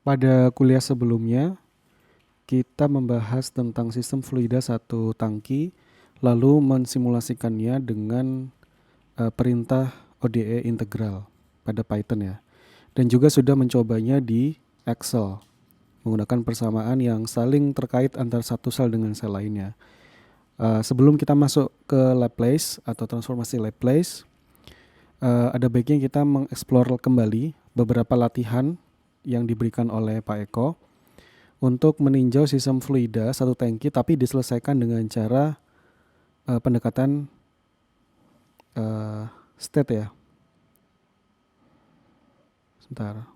Pada kuliah sebelumnya, kita membahas tentang sistem fluida satu tangki, lalu mensimulasikannya dengan perintah ODE integral pada Python ya. Dan juga sudah mencobanya di Excel menggunakan persamaan yang saling terkait antara satu sel dengan sel lainnya. Sebelum kita masuk ke Laplace atau transformasi Laplace, ada baiknya kita mengeksplor kembali beberapa latihan yang diberikan oleh Pak Eko untuk meninjau sistem fluida satu tangki tapi diselesaikan dengan cara pendekatan state ya. Sebentar.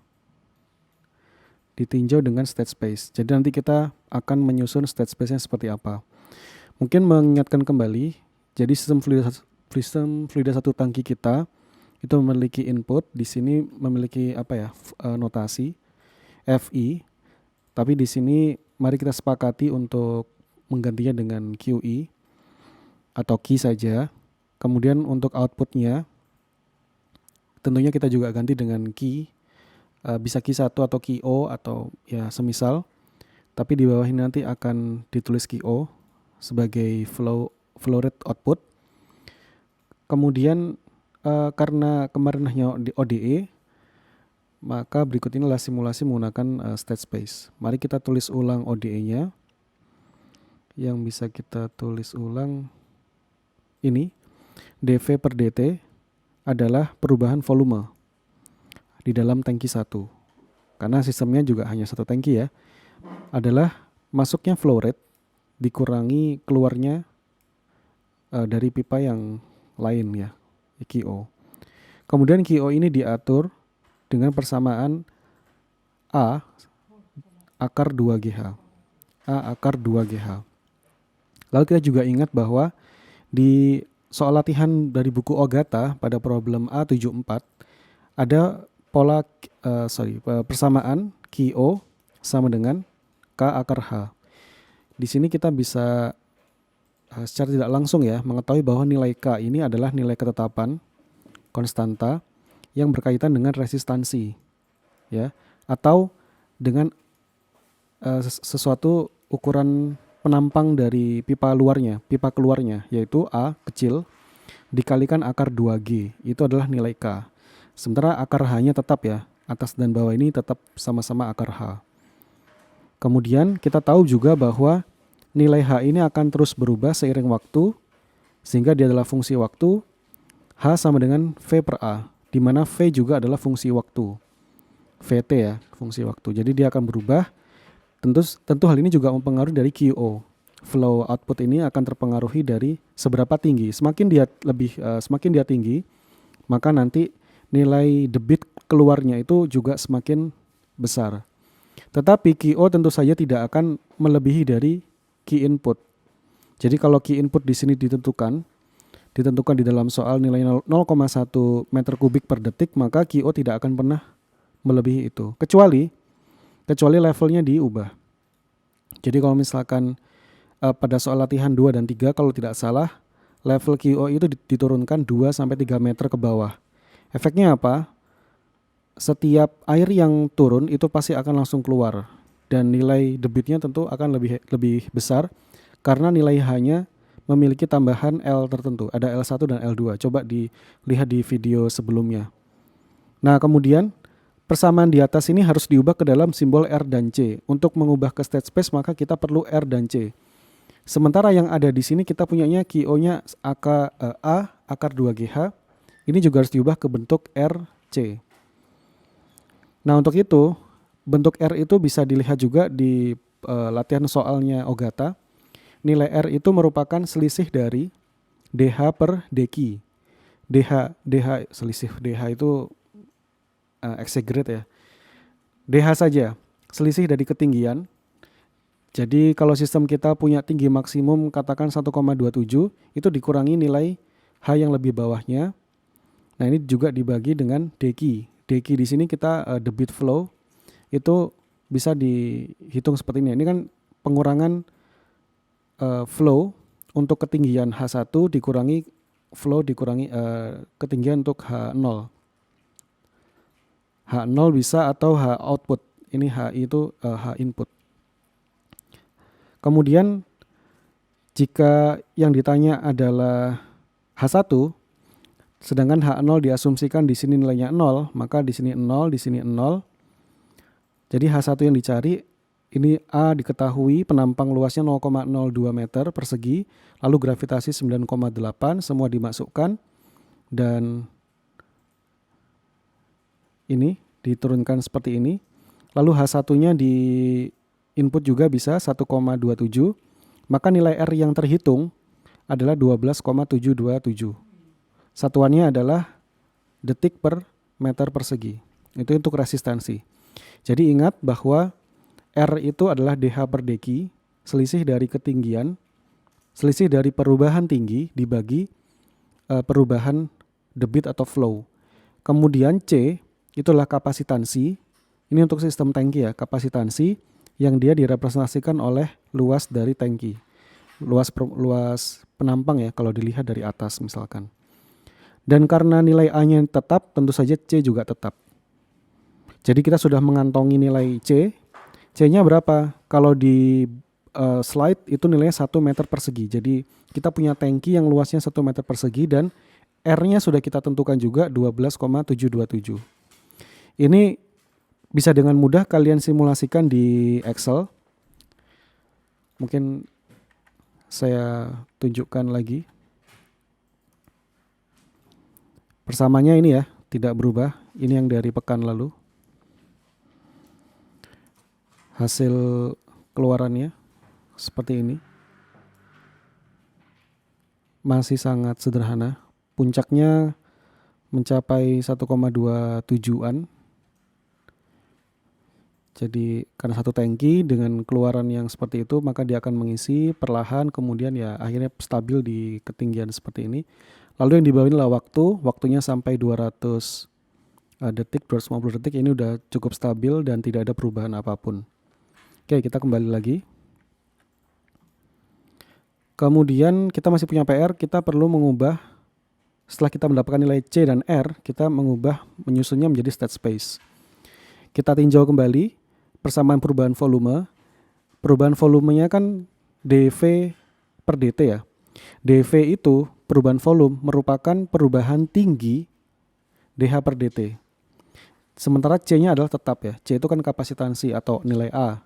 Ditinjau dengan state space. Jadi nanti kita akan menyusun state space-nya seperti apa. Mungkin mengingatkan kembali, jadi sistem fluida satu tangki kita itu memiliki input, di sini memiliki notasi Fi, tapi di sini mari kita sepakati untuk menggantinya dengan QE atau key saja. Kemudian untuk outputnya tentunya kita juga ganti dengan key, bisa key 1 atau key O atau ya semisal. Tapi di bawah ini nanti akan ditulis key O sebagai flow rate output. Kemudian karena kemarin hanya di ODE, maka berikut inilah simulasi menggunakan state space. Mari kita tulis ulang ODE-nya. Yang bisa kita tulis ulang ini, dV per dt adalah perubahan volume di dalam tangki 1. Karena sistemnya juga hanya satu tangki ya. Adalah masuknya flow rate dikurangi keluarnya dari pipa yang lain ya, QO. Kemudian QO ini diatur dengan persamaan A akar 2GH. A akar 2GH. Lalu kita juga ingat bahwa di soal latihan dari buku Ogata pada problem A74 ada persamaan QO sama dengan K akar H. Di sini kita bisa secara tidak langsung ya mengetahui bahwa nilai K ini adalah nilai ketetapan konstanta yang berkaitan dengan resistansi ya, atau dengan sesuatu ukuran penampang dari pipa keluarnya yaitu A kecil dikalikan akar 2G, itu adalah nilai K. Sementara akar H-nya tetap ya, atas dan bawah ini tetap sama-sama akar H. Kemudian kita tahu juga bahwa nilai H ini akan terus berubah seiring waktu, sehingga dia adalah fungsi waktu. H sama dengan V per A, di mana V juga adalah fungsi waktu. VT ya, fungsi waktu. Jadi dia akan berubah. Tentu hal ini juga mempengaruhi dari QO. Flow output ini akan terpengaruhi dari seberapa tinggi. Semakin dia tinggi, maka nanti nilai debit keluarnya itu juga semakin besar. Tetapi QO tentu saja tidak akan melebihi dari key input. Jadi kalau key input di sini ditentukan di dalam soal nilai 0,1 meter kubik per detik, maka QO tidak akan pernah melebihi itu. Kecuali levelnya diubah. Jadi kalau misalkan pada soal latihan 2 dan 3 kalau tidak salah, level QO itu diturunkan 2 sampai 3 meter ke bawah. Efeknya apa? Setiap air yang turun itu pasti akan langsung keluar, dan nilai debitnya tentu akan lebih besar karena nilai H-nya memiliki tambahan L tertentu. Ada L1 dan L2. Coba dilihat di video sebelumnya. Nah, kemudian persamaan di atas ini harus diubah ke dalam simbol R dan C. Untuk mengubah ke state space maka kita perlu R dan C. Sementara yang ada di sini kita punyanya QO-nya A akar 2GH. Ini juga harus diubah ke bentuk RC. Nah, untuk itu bentuk R itu bisa dilihat juga di latihan soalnya Ogata. Nilai R itu merupakan selisih dari DH per dq. Selisih DH itu exaggerate ya. DH saja, selisih dari ketinggian. Jadi kalau sistem kita punya tinggi maksimum katakan 1,27, itu dikurangi nilai H yang lebih bawahnya. Nah, ini juga dibagi dengan dq. Dq di sini kita debit flow itu bisa dihitung seperti ini. Ini kan pengurangan flow untuk ketinggian H1 dikurangi ketinggian untuk H0. H0 bisa atau H output ini HI itu H input. Kemudian jika yang ditanya adalah H1, sedangkan H0 diasumsikan di sini nilainya 0, maka di sini 0, di sini 0. Jadi H1 yang dicari, ini A diketahui penampang luasnya 0,02 meter persegi, lalu gravitasi 9,8, semua dimasukkan, dan ini diturunkan seperti ini. Lalu H1-nya di input juga bisa 1,27, maka nilai R yang terhitung adalah 12,727. Satuannya adalah detik per meter persegi. Itu untuk resistansi. Jadi ingat bahwa R itu adalah dH per deki, selisih dari ketinggian, selisih dari perubahan tinggi dibagi perubahan debit atau flow. Kemudian C itulah kapasitansi. Ini untuk sistem tangki ya, kapasitansi yang dia direpresentasikan oleh luas dari tangki. Luas penampang ya kalau dilihat dari atas misalkan. Dan karena nilai A-nya tetap, tentu saja C juga tetap. Jadi kita sudah mengantongi nilai C. C-nya berapa? Kalau di slide itu nilainya 1 meter persegi. Jadi kita punya tangki yang luasnya 1 meter persegi dan R-nya sudah kita tentukan juga 12,727. Ini bisa dengan mudah kalian simulasikan di Excel. Mungkin saya tunjukkan lagi. Persamanya ini ya, tidak berubah. Ini yang dari pekan lalu. Hasil keluarannya seperti ini. Masih sangat sederhana. Puncaknya mencapai 1,27-an. Jadi karena satu tangki dengan keluaran yang seperti itu, maka dia akan mengisi perlahan, kemudian ya akhirnya stabil di ketinggian seperti ini. Lalu yang di bawah inilah waktunya sampai 200 detik, 250 detik, ini udah cukup stabil dan tidak ada perubahan apapun. Oke, kita kembali lagi. Kemudian kita masih punya PR, kita perlu mengubah, setelah kita mendapatkan nilai C dan R, kita menyusunnya menjadi state space. Kita tinjau kembali persamaan perubahan volume. Perubahan volumenya kan dV per dt ya. dV itu perubahan volume merupakan perubahan tinggi dH per dt. Sementara C-nya adalah tetap ya. C itu kan kapasitansi atau nilai A.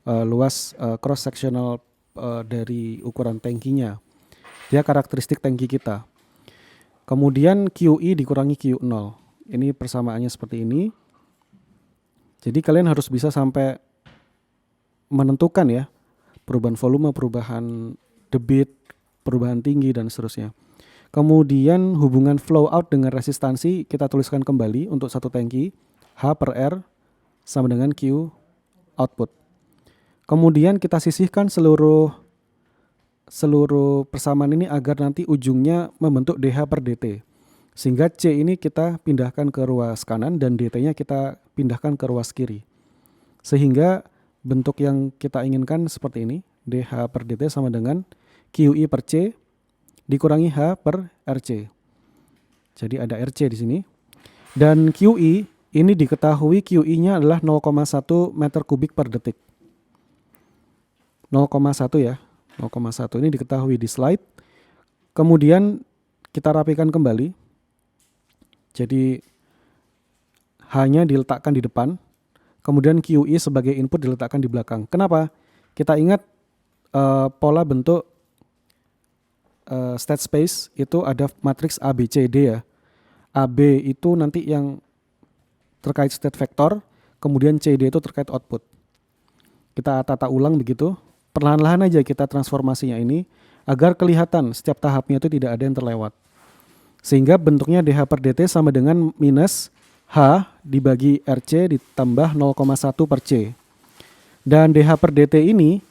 Luas cross sectional dari ukuran tangkinya. Dia karakteristik tangki kita. Kemudian QI dikurangi Q0. Ini persamaannya seperti ini. Jadi kalian harus bisa sampai menentukan ya perubahan volume, perubahan debit, perubahan tinggi dan seterusnya. Kemudian hubungan flow out dengan resistansi kita tuliskan kembali untuk satu tangki. H per R sama dengan Q output. Kemudian kita sisihkan seluruh persamaan ini agar nanti ujungnya membentuk dH per dt. Sehingga C ini kita pindahkan ke ruas kanan dan dt-nya kita pindahkan ke ruas kiri. Sehingga bentuk yang kita inginkan seperti ini. dH per dt sama dengan QI per C dikurangi H per RC. Jadi ada RC di sini. Dan QI ini diketahui QI-nya adalah 0,1 meter kubik per detik. 0,1 ya, 0,1 ini diketahui di slide. Kemudian kita rapikan kembali. Jadi H-nya diletakkan di depan. Kemudian QI sebagai input diletakkan di belakang. Kenapa? Kita ingat pola bentuk state space itu ada matriks A, B, C, D ya. AB itu nanti yang terkait state vector, kemudian CD itu terkait output. Kita tata ulang begitu. Perlahan-lahan aja kita transformasinya ini agar kelihatan setiap tahapnya itu tidak ada yang terlewat. Sehingga bentuknya dH per dt sama dengan minus H dibagi RC ditambah 0,1 per C. Dan dH per dt ini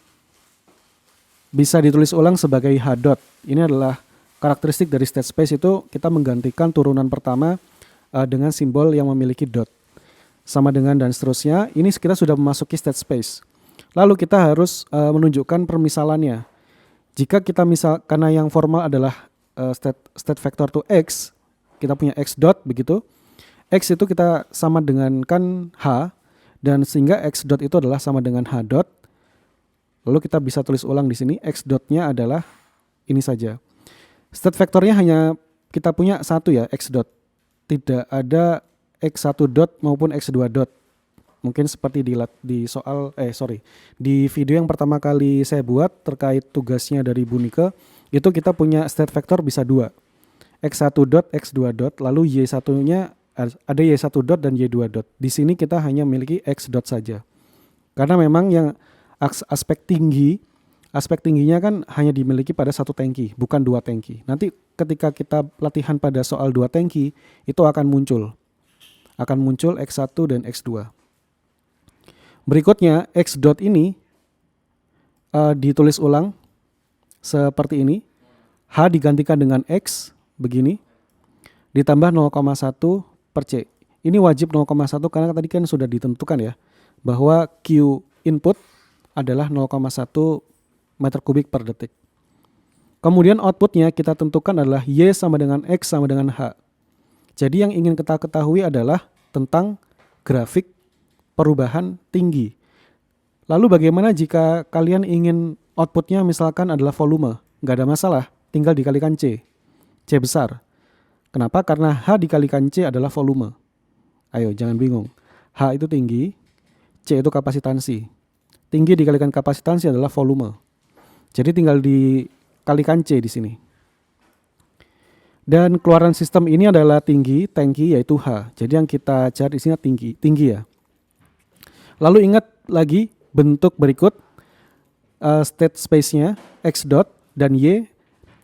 bisa ditulis ulang sebagai H dot. Ini adalah karakteristik dari state space, itu kita menggantikan turunan pertama dengan simbol yang memiliki dot. Sama dengan dan seterusnya. Ini kita sudah memasuki state space. Lalu kita harus menunjukkan permisalannya. Jika kita karena yang formal adalah state vector to X, kita punya X dot begitu. X itu kita sama dengan kan H Dan sehingga X dot itu adalah sama dengan H dot. Lalu kita bisa tulis ulang di sini, X dotnya adalah ini saja. State vektornya hanya kita punya satu ya, X dot. Tidak ada X1 dot maupun X2 dot. Mungkin seperti di soal, di video yang pertama kali saya buat terkait tugasnya dari Bu Nike, itu kita punya state vector bisa 2. X1 dot, X2 dot, lalu Y1-nya ada Y1 dot dan Y2 dot. Di sini kita hanya memiliki X dot saja. Karena memang yang aspek tingginya kan hanya dimiliki pada satu tangki, bukan 2 tangki. Nanti ketika kita latihan pada soal 2 tangki, itu akan muncul X1 dan X2. Berikutnya X dot ini ditulis ulang seperti ini. H digantikan dengan X begini, ditambah 0,1 per C. Ini wajib 0,1 karena tadi kan sudah ditentukan ya, bahwa Q input adalah 0,1 meter kubik per detik. Kemudian outputnya kita tentukan adalah Y sama dengan X sama dengan H. Jadi yang ingin kita ketahui adalah tentang grafik perubahan tinggi. Lalu bagaimana jika kalian ingin outputnya misalkan adalah volume? Nggak ada masalah, tinggal dikalikan C besar. Kenapa? Karena H dikalikan C adalah volume. Ayo jangan bingung. H itu tinggi, C itu kapasitansi. Tinggi dikalikan kapasitansi adalah volume. Jadi tinggal dikalikan C di sini. Dan keluaran sistem ini adalah tinggi, tangki yaitu H. Jadi yang kita cari di sini tinggi ya. Lalu ingat lagi bentuk berikut state space-nya X dot dan Y.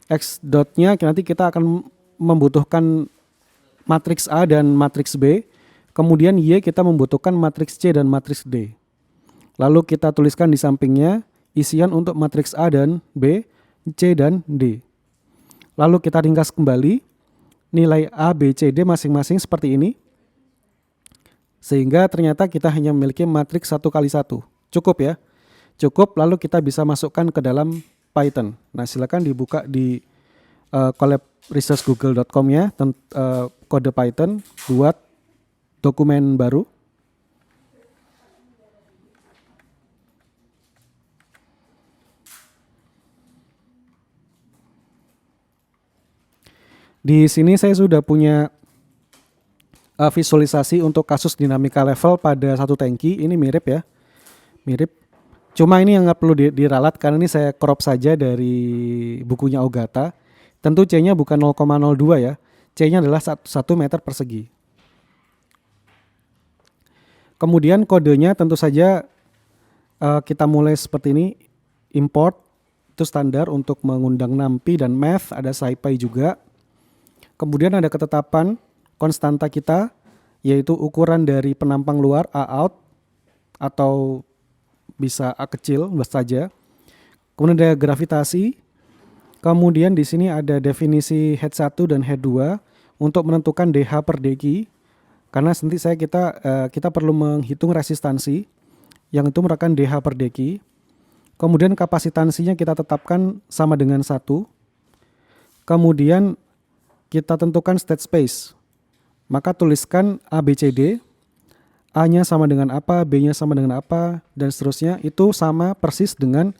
X dot-nya nanti kita akan membutuhkan matriks A dan matriks B. Kemudian Y kita membutuhkan matriks C dan matriks D. Lalu kita tuliskan di sampingnya isian untuk matriks A dan B, C dan D. Lalu kita ringkas kembali nilai A, B, C, D masing-masing seperti ini. Sehingga ternyata kita hanya memiliki matriks 1x1. Cukup ya. Cukup, lalu kita bisa masukkan ke dalam Python. Nah silakan dibuka di collabresearchgoogle.com ya, kode Python buat dokumen baru. Di sini saya sudah punya visualisasi untuk kasus dinamika level pada satu tangki. Ini mirip ya, mirip. Cuma ini yang nggak perlu diralat karena ini saya crop saja dari bukunya Ogata. Tentu C-nya bukan 0,02 ya, C-nya adalah 1 meter persegi. Kemudian kodenya tentu saja kita mulai seperti ini. Import itu standar untuk mengundang NumPy dan Math, ada SciPy juga. Kemudian ada ketetapan konstanta kita, yaitu ukuran dari penampang luar A out atau bisa A kecil saja. Kemudian ada gravitasi. Kemudian di sini ada definisi head 1 dan head 2 untuk menentukan dH per dq. Karena nanti kita perlu menghitung resistansi yang itu merupakan dH per dq. Kemudian kapasitansinya kita tetapkan sama dengan 1. Kemudian kita tentukan state space. Maka tuliskan A, B, C, D. A-nya sama dengan apa, B-nya sama dengan apa, dan seterusnya. Itu sama persis dengan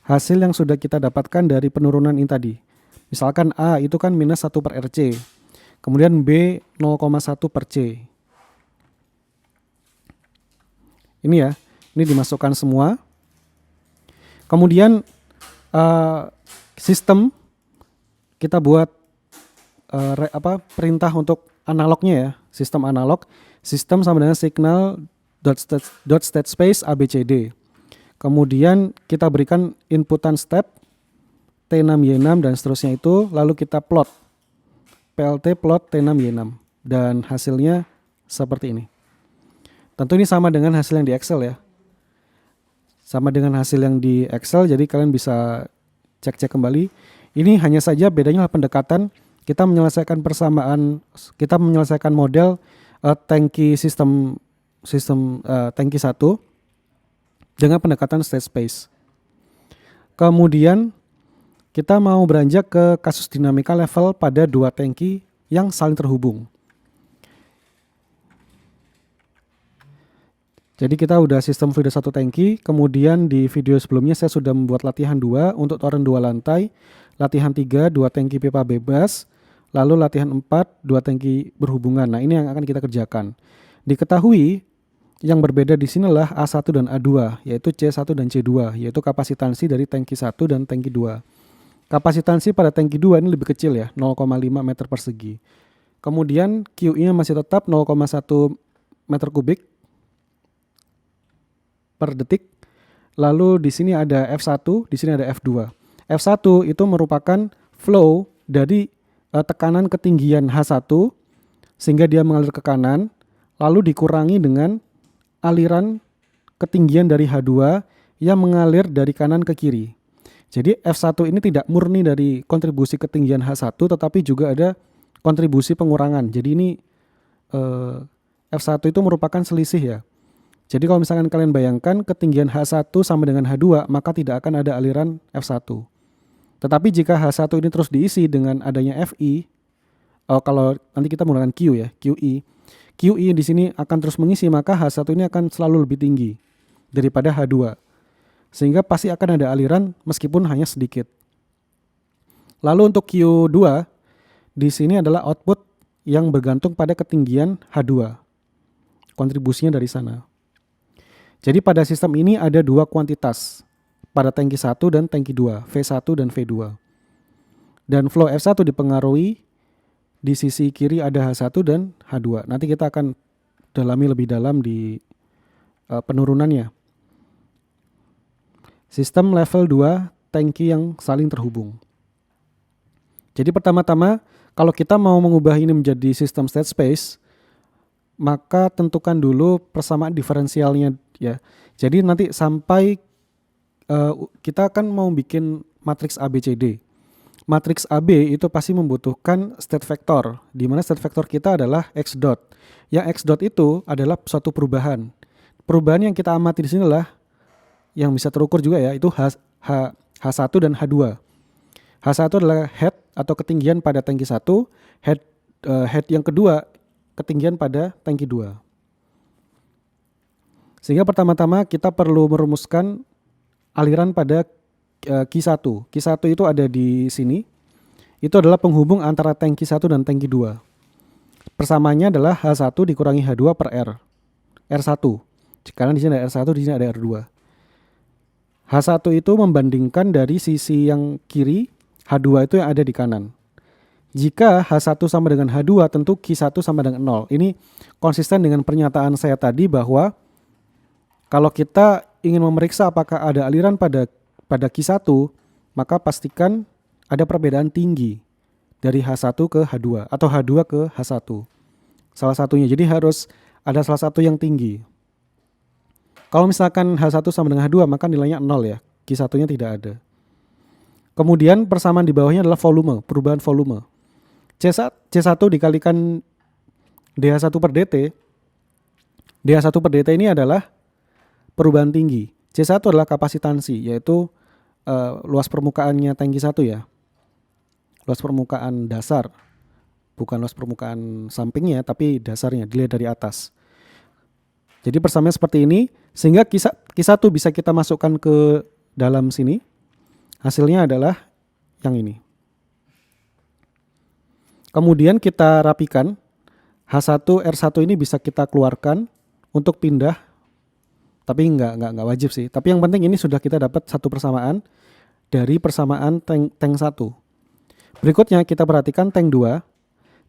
hasil yang sudah kita dapatkan dari penurunan ini tadi. Misalkan A itu kan minus 1 per RC. Kemudian B 0,1 per C. Ini ya, ini dimasukkan semua. Kemudian sistem kita buat perintah untuk analognya ya, sistem analog. Sistem sama dengan signal dot state space ABCD. Kemudian kita berikan inputan step T6 Y6 dan seterusnya itu, lalu kita plot PLT plot T6 Y6 dan hasilnya seperti ini. Tentu ini sama dengan hasil yang di Excel ya. Sama dengan hasil yang di Excel, jadi kalian bisa cek-cek kembali. Ini hanya saja bedanya pendekatan. Kita menyelesaikan kita menyelesaikan model tangki sistem tangki 1 dengan pendekatan state space. Kemudian kita mau beranjak ke kasus dinamika level pada 2 tangki yang saling terhubung. Jadi kita udah sistem fluida 1 tangki, kemudian di video sebelumnya saya sudah membuat latihan 2 untuk toren 2 lantai, latihan 3 2 tangki pipa bebas, lalu latihan 4 2 tangki berhubungan. Nah, ini yang akan kita kerjakan. Diketahui yang berbeda di sinilah A1 dan A2, yaitu C1 dan C2, yaitu kapasitansi dari tangki 1 dan tangki 2. Kapasitansi pada tangki 2 ini lebih kecil ya, 0,5 meter persegi. Kemudian QI-nya masih tetap 0,1 meter kubik per detik. Lalu di sini ada F1, di sini ada F2. F1 itu merupakan flow dari tekanan ketinggian H1 sehingga dia mengalir ke kanan, lalu dikurangi dengan aliran ketinggian dari H2 yang mengalir dari kanan ke kiri. Jadi F1 ini tidak murni dari kontribusi ketinggian H1 tetapi juga ada kontribusi pengurangan. Jadi ini F1 itu merupakan selisih ya. Jadi kalau misalkan kalian bayangkan ketinggian H1 sama dengan H2 maka tidak akan ada aliran F1. Tetapi jika H1 ini terus diisi dengan adanya Fi, kalau nanti kita menggunakan Q ya, QI di sini akan terus mengisi, maka H1 ini akan selalu lebih tinggi daripada H2. Sehingga pasti akan ada aliran meskipun hanya sedikit. Lalu untuk Q2, di sini adalah output yang bergantung pada ketinggian H2. Kontribusinya dari sana. Jadi pada sistem ini ada dua kuantitas pada tangki 1 dan tangki 2, V1 dan V2. Dan flow F1 dipengaruhi di sisi kiri ada H1 dan H2. Nanti kita akan dalami lebih dalam di penurunannya. Sistem level 2 tangki yang saling terhubung. Jadi pertama-tama kalau kita mau mengubah ini menjadi sistem state space, maka tentukan dulu persamaan diferensialnya ya. Jadi nanti sampai kita akan mau bikin matriks ABCD. Matriks AB itu pasti membutuhkan state vector, di mana state vector kita adalah X dot. Yang X dot itu adalah suatu perubahan. Perubahan yang kita amati di sini adalah yang bisa terukur juga ya, itu H1 dan H2. H1 adalah head atau ketinggian pada tangki 1, head yang kedua ketinggian pada tangki 2. Sehingga pertama-tama kita perlu merumuskan aliran pada Q1. Q1 itu ada di sini. Itu adalah penghubung antara tangki 1 dan tangki 2. Persamanya adalah H1 dikurangi H2 per R. R1. Karena di sini ada R1, di sini ada R2. H1 itu membandingkan dari sisi yang kiri, H2 itu yang ada di kanan. Jika H1 sama dengan H2, tentu Q1 sama dengan 0. Ini konsisten dengan pernyataan saya tadi bahwa kalau kita ingin memeriksa apakah ada aliran pada Q1, maka pastikan ada perbedaan tinggi dari H1 ke H2 atau H2 ke H1. Salah satunya, jadi harus ada salah satu yang tinggi. Kalau misalkan H1 sama dengan H2 maka nilainya 0 ya, Q1-nya tidak ada. Kemudian persamaan di bawahnya adalah volume, perubahan volume. C1 dikalikan dH1 per dt. dH1 per dt ini adalah perubahan tinggi. C1 adalah kapasitansi, yaitu luas permukaannya tangki 1 ya. Luas permukaan dasar. Bukan luas permukaan sampingnya, tapi dasarnya, dilihat dari atas. Jadi persamaannya seperti ini, sehingga Q1 bisa kita masukkan ke dalam sini. Hasilnya adalah yang ini. Kemudian kita rapikan. H1, R1 ini bisa kita keluarkan untuk pindah. Tapi nggak wajib sih. Tapi yang penting ini sudah kita dapat satu persamaan dari persamaan tank 1. Berikutnya kita perhatikan tank 2.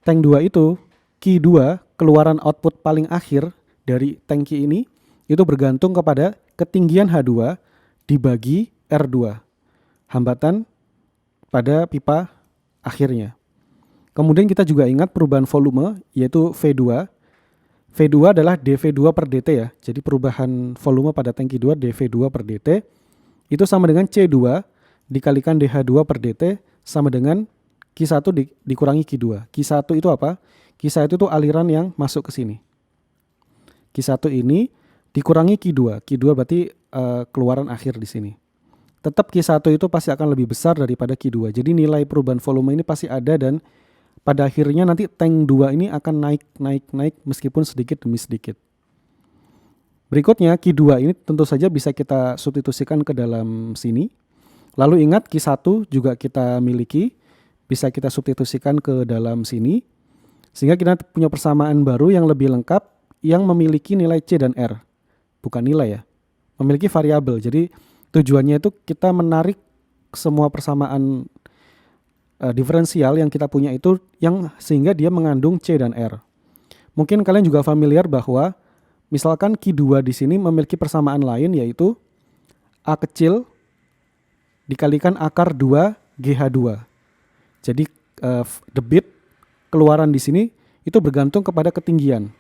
Tank 2 itu Q2, keluaran output paling akhir dari tangki ini, itu bergantung kepada ketinggian H2 dibagi R2. Hambatan pada pipa akhirnya. Kemudian kita juga ingat perubahan volume, yaitu V2. V2 adalah dV2 per dt ya. Jadi perubahan volume pada tangki 2 dV2 per dt itu sama dengan C2 dikalikan dH2 per dt sama dengan Q1 dikurangi Q2. Q1 itu apa? Q1 itu aliran yang masuk ke sini. Q1 ini dikurangi Q2. Q2 berarti keluaran akhir di sini. Tetap Q1 itu pasti akan lebih besar daripada Q2. Jadi nilai perubahan volume ini pasti ada dan pada akhirnya nanti tank 2 ini akan naik meskipun sedikit demi sedikit. Berikutnya Q2 ini tentu saja bisa kita substitusikan ke dalam sini. Lalu ingat Q1 juga kita miliki, bisa kita substitusikan ke dalam sini. Sehingga kita punya persamaan baru yang lebih lengkap yang memiliki nilai C dan R. Bukan nilai ya, memiliki variabel. Jadi tujuannya itu kita menarik semua persamaan diferensial yang kita punya itu yang sehingga dia mengandung C dan R. Mungkin kalian juga familiar bahwa misalkan Q2 di sini memiliki persamaan lain yaitu A kecil dikalikan akar 2 GH2. Jadi debit keluaran di sini itu bergantung kepada ketinggian.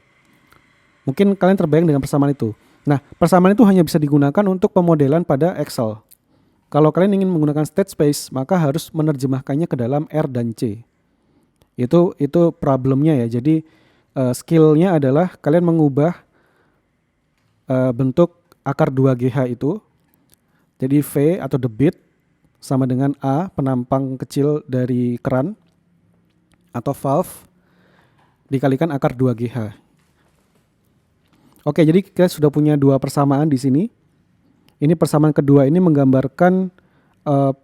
Mungkin kalian terbayang dengan persamaan itu. Nah, persamaan itu hanya bisa digunakan untuk pemodelan pada Excel. Kalau kalian ingin menggunakan state space, maka harus menerjemahkannya ke dalam R dan C. Itu problemnya ya. Jadi skillnya adalah kalian mengubah bentuk akar 2GH itu. Jadi V atau debit sama dengan A, penampang kecil dari keran atau valve dikalikan akar 2GH. Oke, jadi kita sudah punya dua persamaan di sini. Ini persamaan kedua ini menggambarkan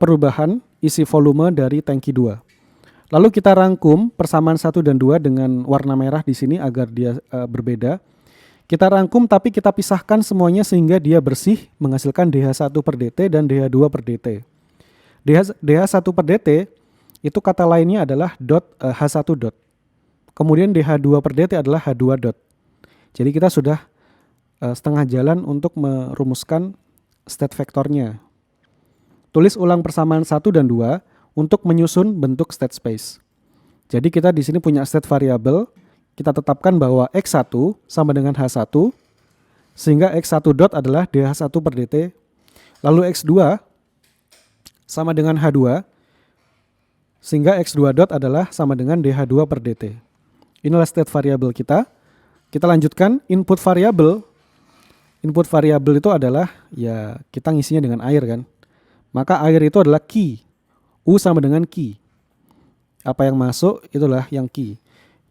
perubahan isi volume dari tangki 2. Lalu kita rangkum persamaan 1 dan 2 dengan warna merah di sini agar dia berbeda. Kita rangkum tapi kita pisahkan semuanya sehingga dia bersih menghasilkan DH1 per dt dan DH2 per dt. DH1 per dt itu kata lainnya adalah dot H1 dot. Kemudian DH2 per dt adalah H2 dot. Jadi kita sudah setengah jalan untuk merumuskan state vektornya. Tulis ulang persamaan 1 dan 2 untuk menyusun bentuk state space. Jadi kita di sini punya state variable, kita tetapkan bahwa X1 sama dengan H1, sehingga X1 dot adalah DH1 per dt, lalu X2 sama dengan H2, sehingga X2 dot adalah sama dengan DH2 per dt. Inilah state variable kita. Kita lanjutkan input variable. Input variable itu adalah ya kita ngisinya dengan air kan. Maka air itu adalah key. U sama dengan key. Apa yang masuk itulah yang key.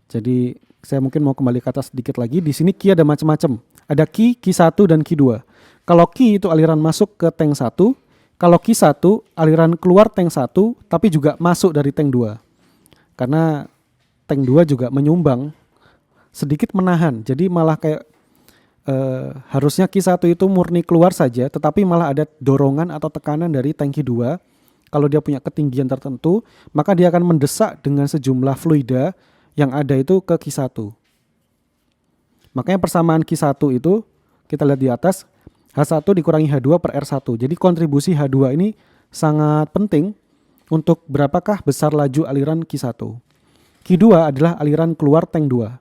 Jadi saya mungkin mau kembali ke atas sedikit lagi. Di sini key ada macam-macam. Ada key, Q1 dan Q2. Kalau key itu aliran masuk ke tank 1, kalau Q1 aliran keluar tank 1 tapi juga masuk dari tank 2. Karena tank 2 juga menyumbang sedikit menahan. Jadi malah kayak harusnya Q1 itu murni keluar saja, tetapi malah ada dorongan atau tekanan dari tangki 2. Kalau dia punya ketinggian tertentu, maka dia akan mendesak dengan sejumlah fluida yang ada itu ke Q1. Makanya persamaan Q1 itu kita lihat di atas, H1 dikurangi H2 per R1. Jadi kontribusi H2 ini sangat penting untuk berapakah besar laju aliran Q1. Q2 adalah aliran keluar tank 2.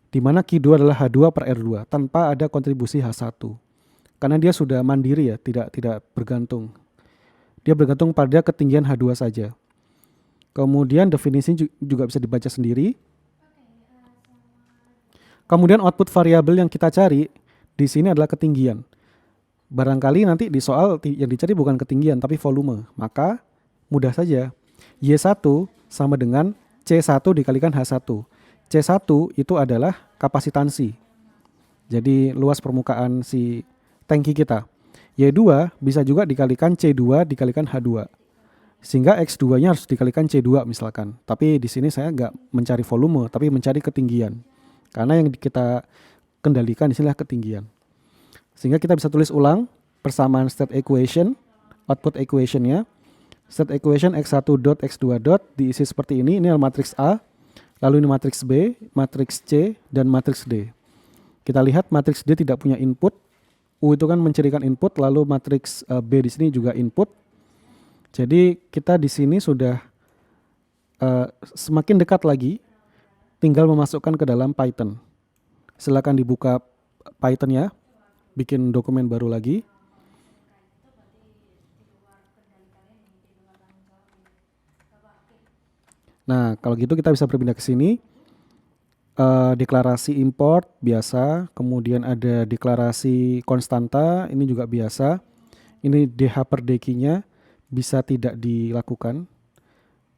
Di mana Q2 adalah H2 per R2 tanpa ada kontribusi H1. Karena dia sudah mandiri ya, tidak bergantung. Dia bergantung pada ketinggian H2 saja. Kemudian definisi juga bisa dibaca sendiri. Kemudian output variabel yang kita cari di sini adalah ketinggian. Barangkali nanti di soal yang dicari bukan ketinggian tapi volume. Maka mudah saja. Y1 sama dengan C1 dikalikan H1. C1 itu adalah kapasitansi. Jadi luas permukaan si tangki kita. Y2 bisa juga dikalikan C2 dikalikan H2. Sehingga X2-nya harus dikalikan C2 misalkan. Tapi di sini saya nggak mencari volume, tapi mencari ketinggian. Karena yang kita kendalikan di sini adalah ketinggian. Sehingga kita bisa tulis ulang persamaan state equation, output equation-nya. State equation X1 dot X2 dot diisi seperti ini. Ini adalah matriks A. Lalu ini matriks B, matriks C, dan matriks D. Kita lihat matriks D tidak punya input. U itu kan mencirikan input, lalu matriks B di sini juga input. Jadi kita di sini sudah semakin dekat lagi, tinggal memasukkan ke dalam Python. Silakan dibuka Python-nya, bikin dokumen baru lagi. Nah, kalau gitu kita bisa berpindah ke sini. Deklarasi import biasa, kemudian ada deklarasi konstanta, ini juga biasa. Ini DH per dq-nya bisa tidak dilakukan.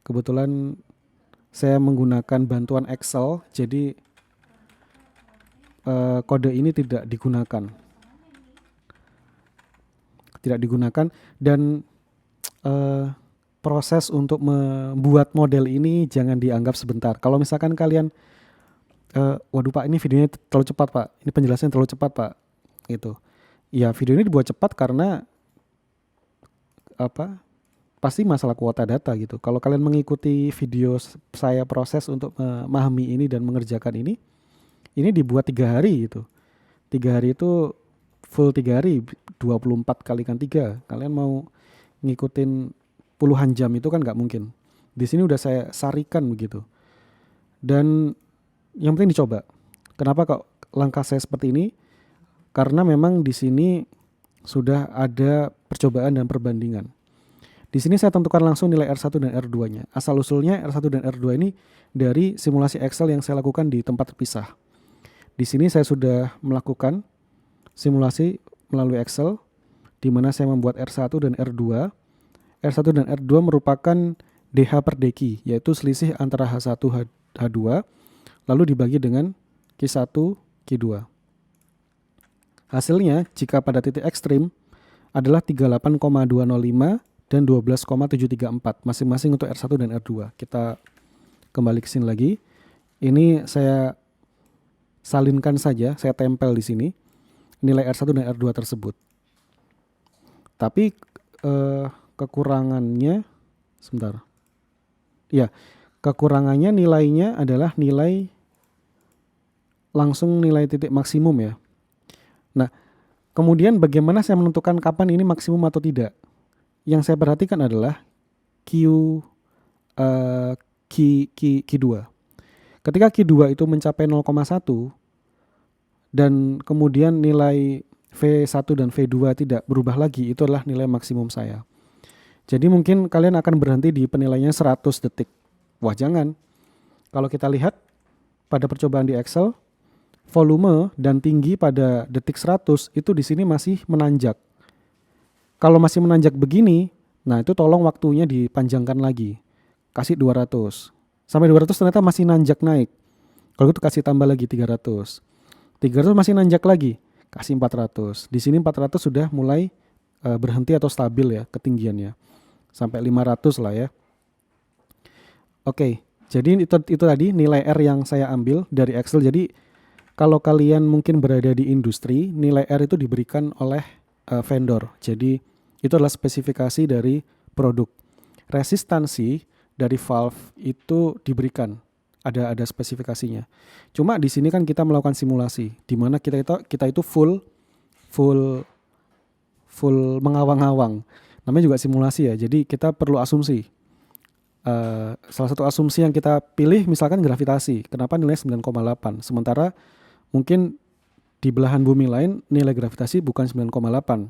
Kebetulan saya menggunakan bantuan Excel, jadi kode ini tidak digunakan. tidak digunakan. Dan proses untuk membuat model ini jangan dianggap sebentar. Kalau misalkan kalian waduh Pak, ini videonya terlalu cepat Pak, ini penjelasannya terlalu cepat Pak, gitu. Ya video ini dibuat cepat karena apa? Pasti masalah kuota data gitu. Kalau kalian mengikuti video saya proses untuk memahami ini dan mengerjakan ini dibuat 3 hari gitu. 3 hari itu full 3 hari, 24 kalikan 3. Kalian mau ngikutin puluhan jam itu kan nggak mungkin. Di sini udah saya sarikan begitu. Dan yang penting dicoba. Kenapa kok langkah saya seperti ini? Karena memang di sini sudah ada percobaan dan perbandingan. Di sini saya tentukan langsung nilai R1 dan R2-nya. Asal usulnya R1 dan R2 ini dari simulasi Excel yang saya lakukan di tempat terpisah. Di sini saya sudah melakukan simulasi melalui Excel di mana saya membuat R1 dan R2. R1 dan R2 merupakan DH per deki, yaitu selisih antara H1 H2 lalu dibagi dengan Q1 Q2. Hasilnya jika pada titik ekstrim adalah 38,205 dan 12,734 masing-masing untuk R1 dan R2. Kita kembali ke sini lagi. Ini saya salinkan saja, saya tempel di sini nilai R1 dan R2 tersebut. Tapi kekurangannya sebentar. Ya, kekurangannya nilainya adalah nilai langsung nilai titik maksimum ya. Nah, kemudian bagaimana saya menentukan kapan ini maksimum atau tidak? Yang saya perhatikan adalah Q2. Ketika Q2 itu mencapai 0,1 dan kemudian nilai V1 dan V2 tidak berubah lagi, itu adalah nilai maksimum saya. Jadi mungkin kalian akan berhenti di penilaiannya 100 detik. Wah, jangan. Kalau kita lihat pada percobaan di Excel, volume dan tinggi pada detik 100 itu di sini masih menanjak. Kalau masih menanjak begini, nah itu tolong waktunya dipanjangkan lagi. Kasih 200. Sampai 200 ternyata masih nanjak naik. Kalau itu kasih tambah lagi 300. 300 masih nanjak lagi, kasih 400. Di sini 400 sudah mulai berhenti atau stabil ya ketinggiannya. Sampai 500 lah ya. Oke, jadi itu tadi nilai R yang saya ambil dari Excel. Jadi kalau kalian mungkin berada di industri, nilai R itu diberikan oleh vendor. Jadi itu adalah spesifikasi dari produk. Resistansi dari valve itu diberikan, ada spesifikasinya. Cuma di sini kan kita melakukan simulasi, di mana kita itu full mengawang-awang. Namanya juga simulasi ya. Jadi kita perlu asumsi. Salah satu asumsi yang kita pilih misalkan gravitasi. Kenapa nilai 9,8? Sementara mungkin di belahan bumi lain nilai gravitasi bukan 9,8.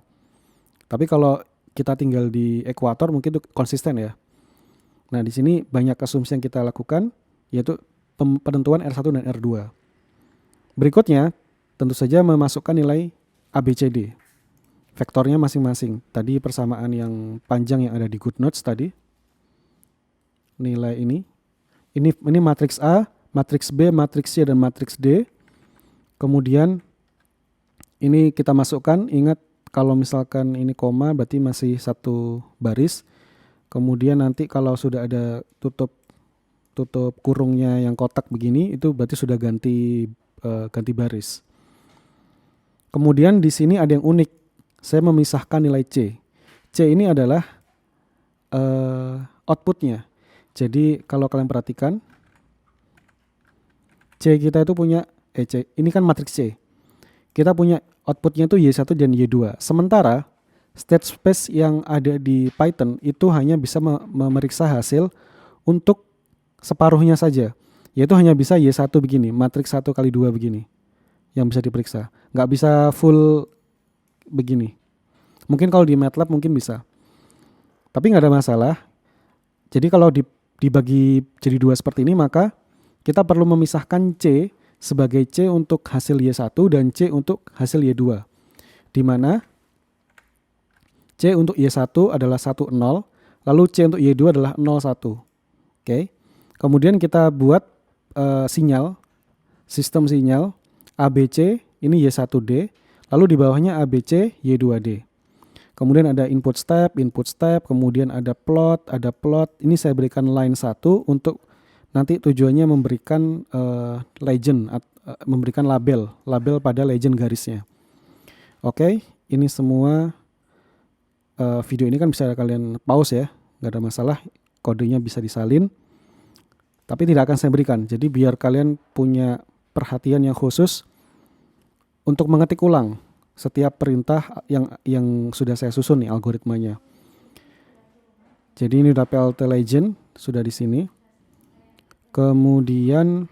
Tapi kalau kita tinggal di ekuator mungkin itu konsisten ya. Nah, di sini banyak asumsi yang kita lakukan, yaitu penentuan R1 dan R2. Berikutnya, tentu saja memasukkan nilai ABCD. Vektornya masing-masing. Tadi persamaan yang panjang yang ada di GoodNotes tadi. Nilai ini matriks A, matriks B, matriks C, dan matriks D. Kemudian ini kita masukkan, ingat kalau misalkan ini koma berarti masih satu baris. Kemudian nanti kalau sudah ada tutup kurungnya yang kotak begini, itu berarti sudah ganti baris. Kemudian di sini ada yang unik. Saya memisahkan nilai C. C ini adalah outputnya. Jadi kalau kalian perhatikan, C kita itu punya C. Ini kan matriks C. Kita punya outputnya itu Y1 dan Y2. Sementara state space yang ada di Python itu hanya bisa memeriksa hasil untuk separuhnya saja. Yaitu hanya bisa Y1 begini, matriks 1 kali 2 begini yang bisa diperiksa. Nggak bisa full begini. Mungkin kalau di MATLAB mungkin bisa. Tapi nggak ada masalah. Jadi kalau dibagi jadi dua seperti ini, maka kita perlu memisahkan C sebagai C untuk hasil Y1 dan C untuk hasil Y2. Di mana C untuk Y1 adalah 1, 0, lalu C untuk Y2 adalah 0, 1. Oke. Kemudian kita buat sistem sinyal ABC, ini Y1D, lalu di bawahnya ABC Y2D. Kemudian ada input step, kemudian ada plot. Ini saya berikan line 1 untuk nanti tujuannya memberikan legend, memberikan label pada legend garisnya. Oke, ini semua video ini kan bisa kalian pause ya, nggak ada masalah, kodenya bisa disalin. Tapi tidak akan saya berikan, jadi biar kalian punya perhatian yang khusus untuk mengetik ulang setiap perintah yang sudah saya susun nih algoritmanya. Jadi ini udah PLT legend, sudah di sini. Kemudian,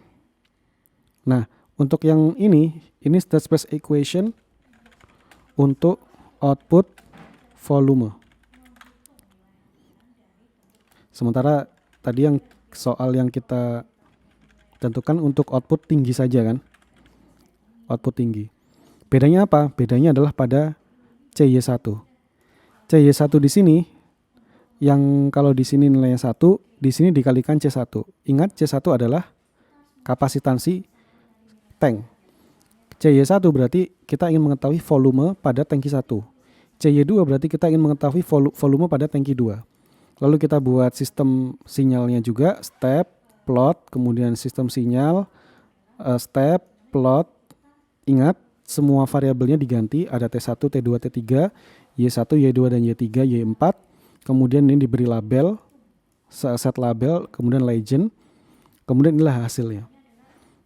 nah untuk yang ini state space equation untuk output volume. Sementara tadi yang soal yang kita tentukan untuk output tinggi saja kan, output tinggi. Bedanya apa? Bedanya adalah pada CY1. CY1 di sini, yang kalau di sini nilainya 1, di sini dikalikan C1. Ingat C1 adalah kapasitansi tank. CY1 berarti kita ingin mengetahui volume pada tangki 1. CY2 berarti kita ingin mengetahui volume pada tangki 2. Lalu kita buat sistem sinyalnya juga, step, plot, kemudian sistem sinyal, step, plot. Ingat, semua variabelnya diganti, ada T1, T2, T3, Y1, Y2, dan Y3, Y4. Kemudian ini diberi label, set label, kemudian legend. Kemudian inilah hasilnya.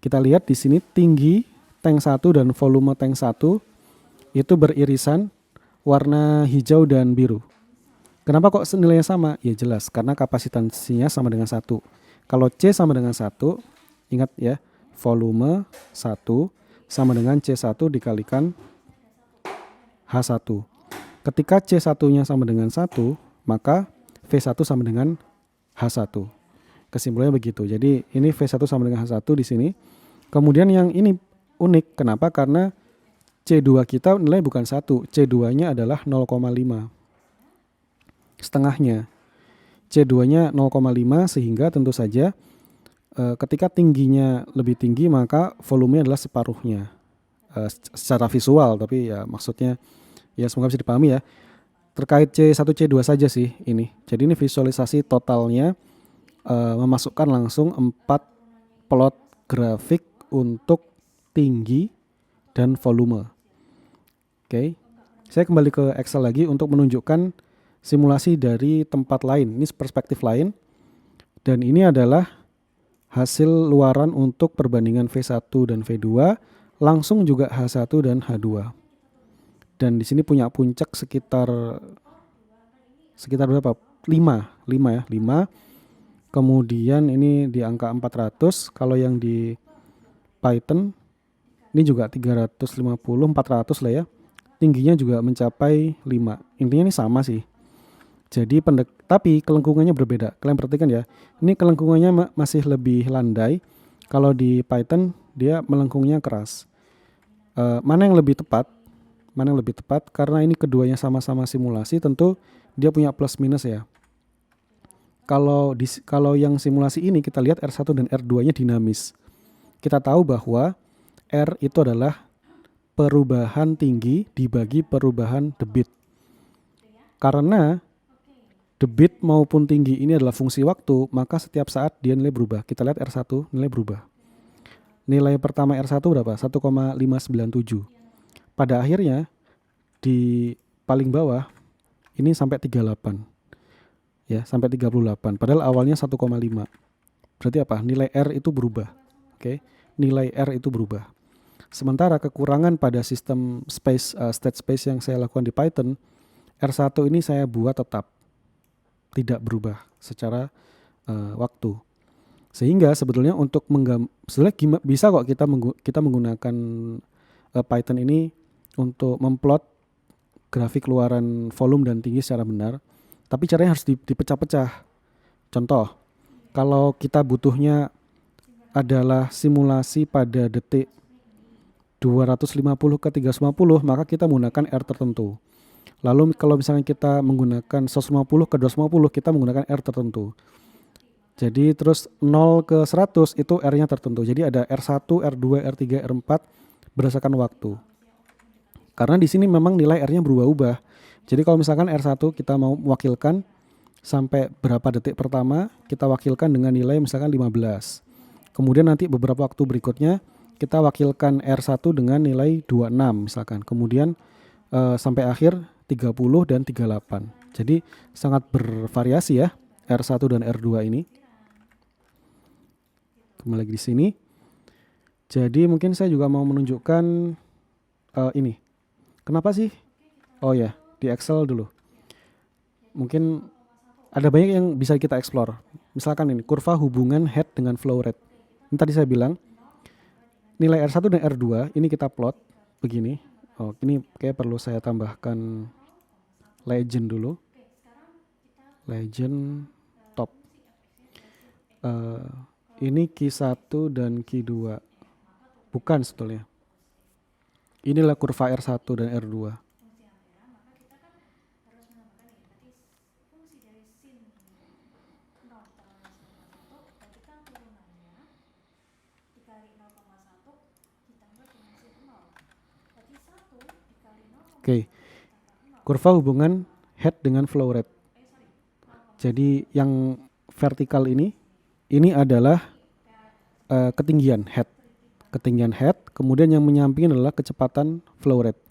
Kita lihat di sini tinggi tank 1 dan volume tank 1 itu beririsan warna hijau dan biru. Kenapa kok nilainya sama? Ya jelas, karena kapasitansinya sama dengan 1. Kalau C sama dengan 1, ingat ya, volume 1 sama dengan C1 dikalikan H1. Ketika C1-nya sama dengan 1, maka V1 sama dengan H1. Kesimpulannya begitu. Jadi ini V1 sama dengan H1 di sini. Kemudian yang ini unik, kenapa? Karena C2 kita nilai bukan 1, C2-nya adalah 0,5. Setengahnya. C2-nya 0,5 sehingga tentu saja ketika tingginya lebih tinggi maka volumenya adalah separuhnya. Secara visual, tapi ya maksudnya ya semoga bisa dipahami ya. Terkait C1 C2 saja sih ini. Jadi ini visualisasi totalnya memasukkan langsung 4 plot grafik untuk tinggi dan volume. Oke. Saya kembali ke Excel lagi untuk menunjukkan simulasi dari tempat lain. Ini perspektif lain. Dan ini adalah hasil luaran untuk perbandingan V1 dan V2, langsung juga H1 dan H2. Dan di sini punya puncak sekitar berapa? 5 ya, 5. Kemudian ini di angka 400. Kalau yang di Python ini juga 350, 400 lah ya. Tingginya juga mencapai 5. Intinya ini sama sih. Jadi tapi kelengkungannya berbeda. Kalian perhatikan ya. Ini kelengkungannya masih lebih landai. Kalau di Python dia melengkungnya keras. Mana yang lebih tepat? Karena ini keduanya sama-sama simulasi, tentu dia punya plus minus ya. Kalau yang simulasi ini kita lihat R1 dan R2-nya dinamis. Kita tahu bahwa R itu adalah perubahan tinggi dibagi perubahan debit. Karena debit maupun tinggi ini adalah fungsi waktu, maka setiap saat dia nilai berubah. Kita lihat R1 nilai berubah. Nilai pertama R1 berapa? 1,597. Pada akhirnya di paling bawah ini sampai 38. Ya, sampai 38. Padahal awalnya 1,5. Berarti apa? Nilai R itu berubah. Oke. Nilai R itu berubah. Sementara kekurangan pada sistem state space yang saya lakukan di Python, R1 ini saya buat tetap tidak berubah secara waktu. Sehingga sebetulnya untuk sebetulnya bisa kok kita menggunakan Python ini untuk memplot grafik luaran volume dan tinggi secara benar. Tapi caranya harus dipecah-pecah. Contoh, kalau kita butuhnya adalah simulasi pada detik 250 ke 350, maka kita menggunakan R tertentu. Lalu kalau misalnya kita menggunakan 150 ke 250, kita menggunakan R tertentu. Jadi terus 0 ke 100 itu R-nya tertentu. Jadi ada R1, R2, R3, R4 berdasarkan waktu. Karena di sini memang nilai R-nya berubah-ubah. Jadi kalau misalkan R1 kita mau mewakilkan sampai berapa detik pertama, kita wakilkan dengan nilai misalkan 15. Kemudian nanti beberapa waktu berikutnya kita wakilkan R1 dengan nilai 26 misalkan. Kemudian sampai akhir 30 dan 38. Jadi sangat bervariasi ya R1 dan R2 ini. Kembali lagi di sini. Jadi mungkin saya juga mau menunjukkan ini. Kenapa sih? Oh ya, di Excel dulu. Mungkin ada banyak yang bisa kita explore. Misalkan ini kurva hubungan head dengan flow rate. Ini tadi saya bilang nilai R1 dan R2 ini kita plot begini. Oh, ini kayak perlu saya tambahkan legend dulu. Legend top. Ini Q1 dan Q2. Bukan sebetulnya. Inilah kurva R1 dan R2. Oke. Kurva hubungan head dengan flow rate. Jadi yang vertikal ini adalah ketinggian head. Ketinggian head, kemudian yang menyamping adalah kecepatan flow rate.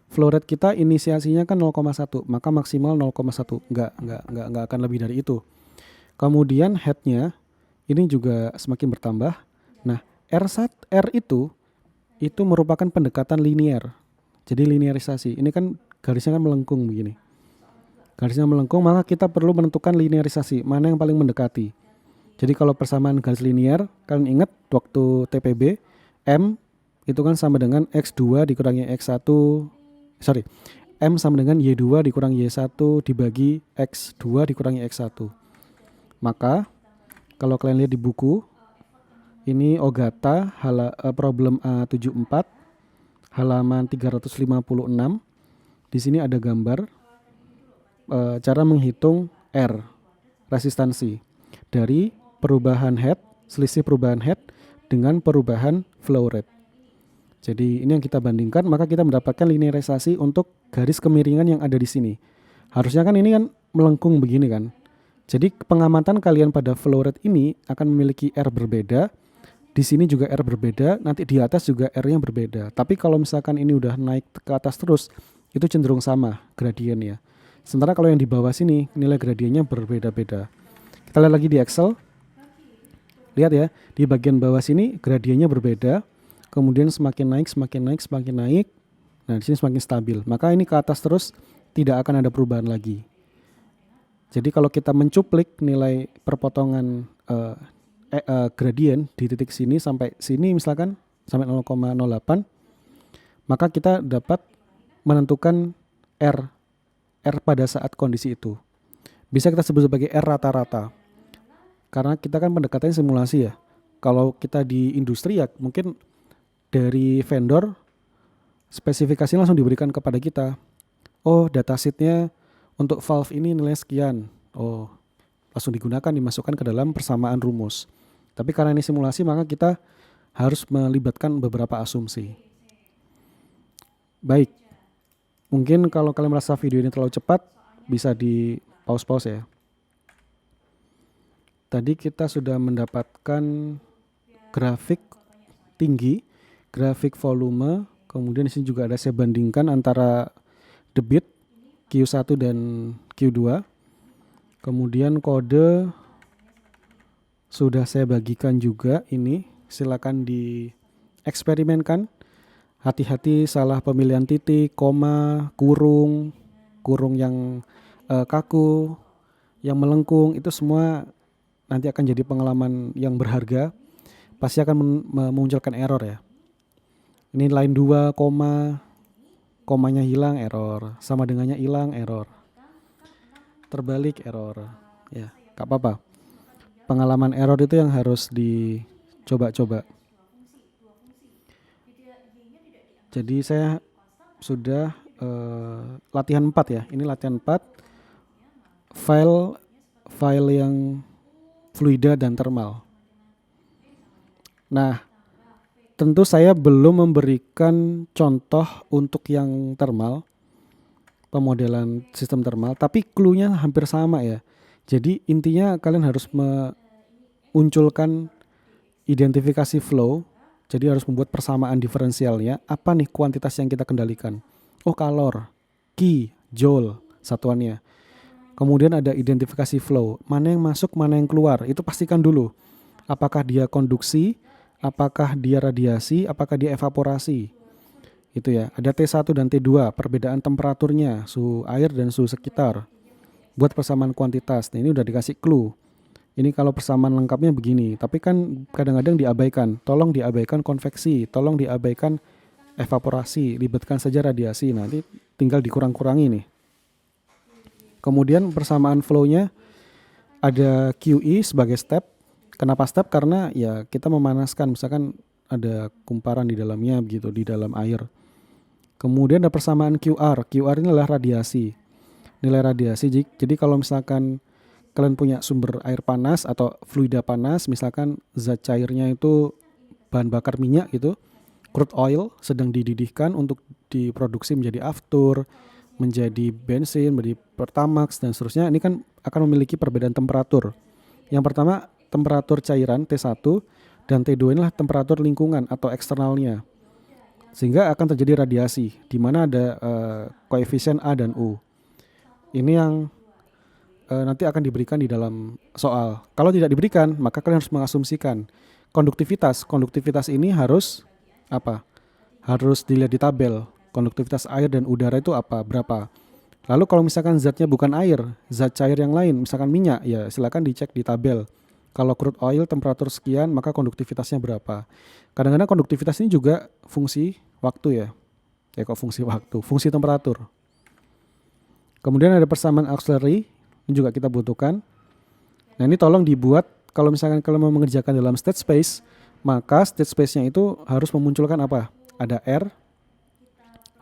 Flow rate kita inisiasinya kan 0,1, maka maksimal 0,1. Enggak akan lebih dari itu. Kemudian headnya ini juga semakin bertambah. Nah, R itu merupakan pendekatan linear. Jadi linearisasi. Ini kan garisnya kan melengkung begini. Garisnya melengkung, maka kita perlu menentukan linearisasi, mana yang paling mendekati. Jadi kalau persamaan garis linear, kalian ingat waktu TPB, M itu kan sama dengan X2 dikurangi X1, M sama dengan Y2 dikurangi Y1 dibagi X2 dikurangi X1. Maka kalau kalian lihat di buku, ini Ogata problem A74 halaman 356. Di sini ada gambar cara menghitung R, resistansi dari perubahan head, selisih perubahan head dengan perubahan flow rate. Jadi ini yang kita bandingkan, maka kita mendapatkan linearisasi untuk garis kemiringan yang ada di sini. Harusnya kan ini kan melengkung begini kan. Jadi pengamatan kalian pada flow rate ini akan memiliki R berbeda. Di sini juga R berbeda, nanti di atas juga R-nya berbeda. Tapi kalau misalkan ini udah naik ke atas terus, itu cenderung sama gradiennya. Sementara kalau yang di bawah sini nilai gradiennya berbeda-beda. Kita lihat lagi di Excel. Lihat ya, di bagian bawah sini gradiennya berbeda. Kemudian semakin naik, semakin naik, semakin naik. Nah, di sini semakin stabil. Maka ini ke atas terus, tidak akan ada perubahan lagi. Jadi kalau kita mencuplik nilai perpotongan gradien di titik sini sampai sini misalkan sampai 0,08, maka kita dapat menentukan R pada saat kondisi itu. Bisa kita sebut sebagai R rata-rata. Karena kita kan pendekatannya simulasi ya. Kalau kita di industri ya mungkin dari vendor spesifikasi langsung diberikan kepada kita. Oh, datasheetnya untuk valve ini nilai sekian. Oh, langsung digunakan, dimasukkan ke dalam persamaan rumus. Tapi karena ini simulasi, maka kita harus melibatkan beberapa asumsi. Baik. Mungkin kalau kalian merasa video ini terlalu cepat, bisa di pause ya. Tadi kita sudah mendapatkan grafik tinggi, grafik volume, kemudian di sini juga ada saya bandingkan antara debit Q1 dan Q2. Kemudian kode sudah saya bagikan juga ini, silakan dieksperimenkan. Hati-hati salah pemilihan titik, koma, kurung yang kaku, yang melengkung, itu semua nanti akan jadi pengalaman yang berharga. Pasti akan memunculkan error ya. Ini line 2, komanya hilang, error. Sama dengannya hilang, error. Terbalik, error. Ya, gak apa-apa. Pengalaman error itu yang harus dicoba-coba. Jadi saya sudah latihan 4 ya. Ini latihan 4. File yang fluida dan thermal. Nah, tentu saya belum memberikan contoh untuk yang thermal. pemodelan sistem thermal, tapi clue-nya hampir sama ya. Jadi intinya kalian harus munculkan identifikasi flow. Jadi harus membuat persamaan diferensialnya. Apa nih kuantitas yang kita kendalikan? Oh, kalor, Ki, Joule satuannya. Kemudian ada identifikasi flow. Mana yang masuk, mana yang keluar. Itu pastikan dulu. Apakah dia konduksi, apakah dia radiasi, apakah dia evaporasi. Itu ya. Ada T1 dan T2, perbedaan temperaturnya, suhu air dan suhu sekitar. Buat persamaan kuantitas. Nah, ini udah dikasih clue. Ini kalau persamaan lengkapnya begini, tapi kan kadang-kadang diabaikan. Tolong diabaikan konveksi, tolong diabaikan evaporasi, libatkan saja radiasi. Nanti tinggal dikurang-kurangi nih. Kemudian persamaan flow-nya ada QE sebagai step. Kenapa step? Karena ya kita memanaskan, misalkan ada kumparan di dalamnya begitu, di dalam air. Kemudian ada persamaan QR. QR ini adalah radiasi. Nilai radiasi. Jadi kalau misalkan kalian punya sumber air panas atau fluida panas, misalkan zat cairnya itu bahan bakar minyak gitu, crude oil sedang dididihkan untuk diproduksi menjadi aftur, menjadi bensin, menjadi pertamax dan seterusnya. Ini kan akan memiliki perbedaan temperatur. Yang pertama temperatur cairan T1 dan T2 inilah temperatur lingkungan atau eksternalnya. Sehingga akan terjadi radiasi di mana ada koefisien A dan U. Ini yang nanti akan diberikan di dalam soal. Kalau tidak diberikan, maka kalian harus mengasumsikan konduktivitas. Konduktivitas ini harus apa? Harus dilihat di tabel. Konduktivitas air dan udara itu apa? Berapa? Lalu kalau misalkan zatnya bukan air, zat cair yang lain, misalkan minyak, ya silakan dicek di tabel. Kalau crude oil temperatur sekian, maka konduktivitasnya berapa? Kadang-kadang konduktivitas ini juga fungsi waktu ya. Kok fungsi waktu? Fungsi temperatur. Kemudian ada persamaan auxiliary. Ini juga kita butuhkan. Nah ini tolong dibuat kalau misalkan kalian mau mengerjakan dalam state space, maka state space-nya itu harus memunculkan apa? Ada R,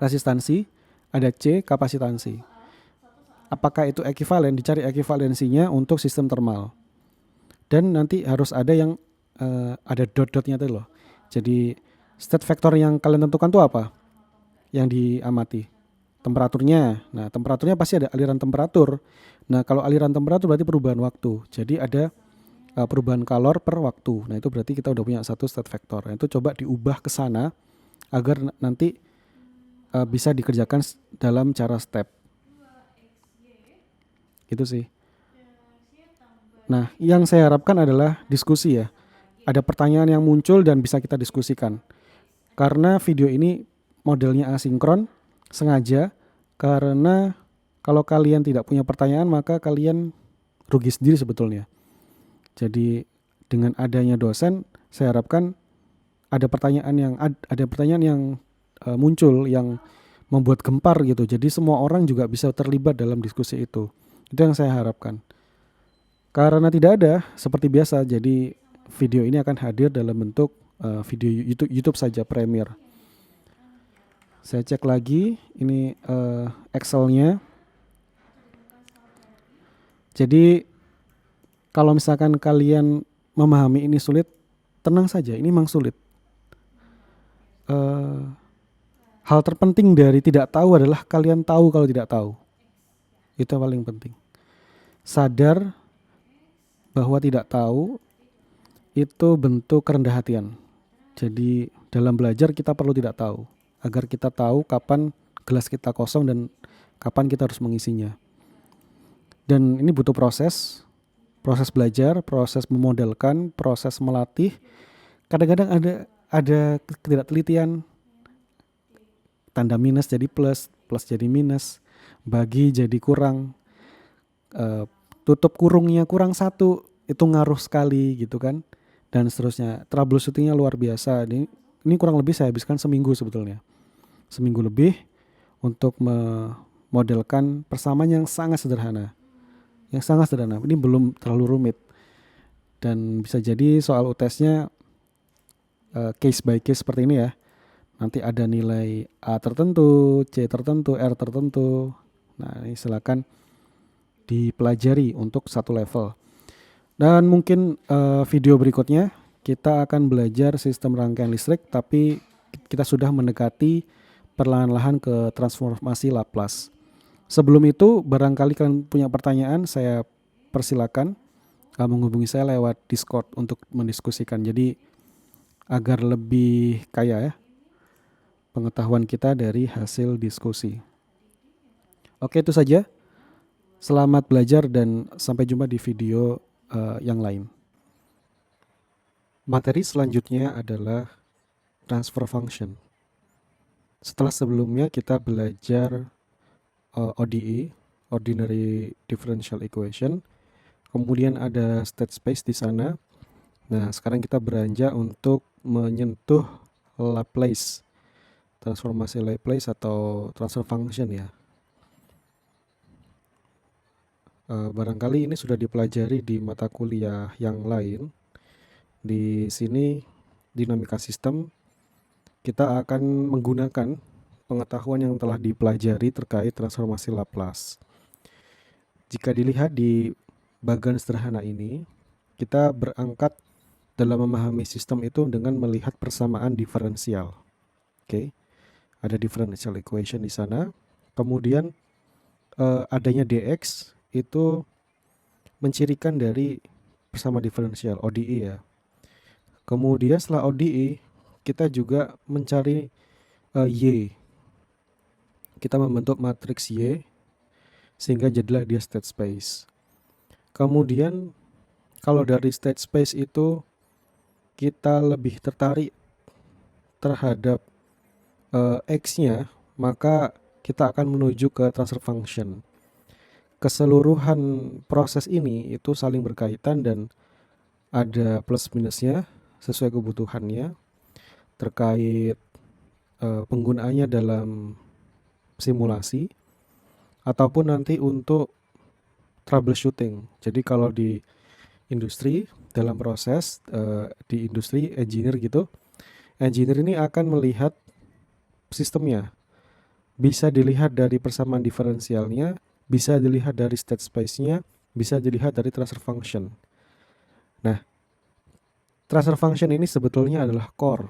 resistansi, ada C, kapasitansi. Apakah itu ekivalen? Dicari ekivalensinya untuk sistem thermal. Dan nanti harus ada yang ada dot-dotnya itu loh. Jadi state vector yang kalian tentukan itu apa? Yang diamati. Temperaturnya. Nah, temperaturnya pasti ada aliran temperatur. Nah, kalau aliran temperatur berarti perubahan waktu. Jadi ada perubahan kalor per waktu. Nah, itu berarti kita udah punya satu state vector. Nah, itu coba diubah ke sana agar nanti bisa dikerjakan dalam cara step. Itu sih. Nah, yang saya harapkan adalah diskusi ya. Ada pertanyaan yang muncul dan bisa kita diskusikan. Karena video ini modelnya asinkron, sengaja karena kalau kalian tidak punya pertanyaan maka kalian rugi sendiri sebetulnya. Jadi dengan adanya dosen, saya harapkan ada pertanyaan yang muncul yang membuat gempar gitu. Jadi semua orang juga bisa terlibat dalam diskusi itu. Itu yang saya harapkan. Karena tidak ada seperti biasa, jadi video ini akan hadir dalam bentuk video YouTube saja Premiere. Saya cek lagi ini Excel-nya. Jadi kalau misalkan kalian memahami ini sulit, tenang saja, ini memang sulit. Hal terpenting dari tidak tahu adalah kalian tahu kalau tidak tahu. Itu paling penting. Sadar bahwa tidak tahu itu bentuk kerendahan hatian. Jadi dalam belajar kita perlu tidak tahu, agar kita tahu kapan gelas kita kosong dan kapan kita harus mengisinya. Dan ini butuh proses belajar, proses memodelkan, proses melatih. Kadang-kadang ada ketidaktelitian, tanda minus jadi plus, plus jadi minus, bagi jadi kurang, tutup kurungnya kurang satu, itu ngaruh sekali gitu kan, dan seterusnya. Troubleshootingnya luar biasa. Ini kurang lebih saya habiskan seminggu sebetulnya, seminggu lebih untuk memodelkan persamaan yang sangat sederhana. Ini belum terlalu rumit dan bisa jadi soal UTS-nya case by case seperti ini ya. Nanti ada nilai A tertentu, C tertentu, R tertentu. Nah ini silakan dipelajari untuk satu level. Dan mungkin video berikutnya kita akan belajar sistem rangkaian listrik, tapi kita sudah mendekati perlahan-lahan ke transformasi Laplace. Sebelum itu barangkali kalian punya pertanyaan, saya persilakan menghubungi saya lewat Discord untuk mendiskusikan. Jadi agar lebih kaya ya pengetahuan kita dari hasil diskusi. Oke, itu saja. Selamat belajar dan sampai jumpa di video yang lain. Materi selanjutnya adalah transfer function. Setelah sebelumnya kita belajar ODE, Ordinary Differential Equation. Kemudian ada state space di sana. Nah, sekarang kita beranjak untuk menyentuh Laplace, transformasi Laplace atau transfer function ya. Barangkali ini sudah dipelajari di mata kuliah yang lain. Di sini dinamika sistem kita akan menggunakan pengetahuan yang telah dipelajari terkait transformasi Laplace. Jika dilihat di bagan sederhana ini, kita berangkat dalam memahami sistem itu dengan melihat persamaan diferensial. Oke, ada differential equation di sana. Kemudian adanya dx itu mencirikan dari persamaan diferensial ODE ya. Kemudian setelah ODE kita juga mencari y. Kita membentuk matriks y sehingga jadilah dia state space. Kemudian kalau dari state space itu kita lebih tertarik terhadap x-nya, maka kita akan menuju ke transfer function. Keseluruhan proses ini itu saling berkaitan dan ada plus minusnya sesuai kebutuhannya terkait penggunaannya dalam simulasi ataupun nanti untuk troubleshooting. Jadi kalau di industri dalam proses di industri engineer gitu, engineer ini akan melihat sistemnya. Bisa dilihat dari persamaan diferensialnya, bisa dilihat dari state space-nya, bisa dilihat dari transfer function. Nah, transfer function ini sebetulnya adalah core,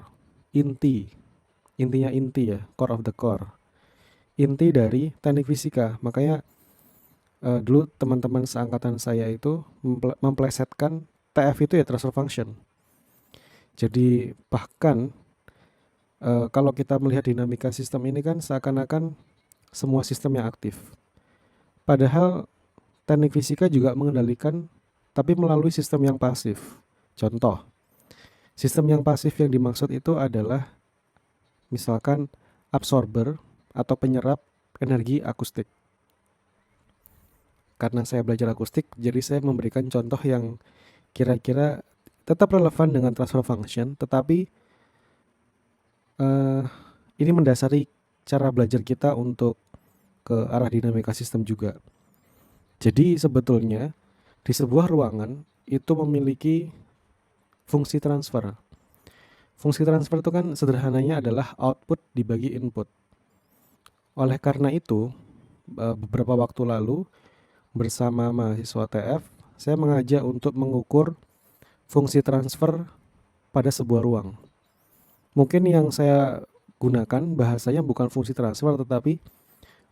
intinya inti ya, core of the core. Inti dari teknik fisika. Makanya dulu teman-teman seangkatan saya itu memplesetkan TF itu ya transfer function. Jadi bahkan kalau kita melihat dinamika sistem ini kan seakan-akan semua sistem yang aktif. Padahal teknik fisika juga mengendalikan tapi melalui sistem yang pasif. Contoh, sistem yang pasif yang dimaksud itu adalah misalkan absorber atau penyerap energi akustik. Karena saya belajar akustik, jadi saya memberikan contoh yang kira-kira tetap relevan dengan transfer function, tetapi ini mendasari cara belajar kita untuk ke arah dinamika sistem juga. Jadi sebetulnya di sebuah ruangan itu memiliki fungsi transfer. Fungsi transfer itu kan sederhananya adalah output dibagi input. Oleh karena itu, beberapa waktu lalu bersama mahasiswa TF, saya mengajak untuk mengukur fungsi transfer pada sebuah ruang. Mungkin yang saya gunakan bahasanya bukan fungsi transfer tetapi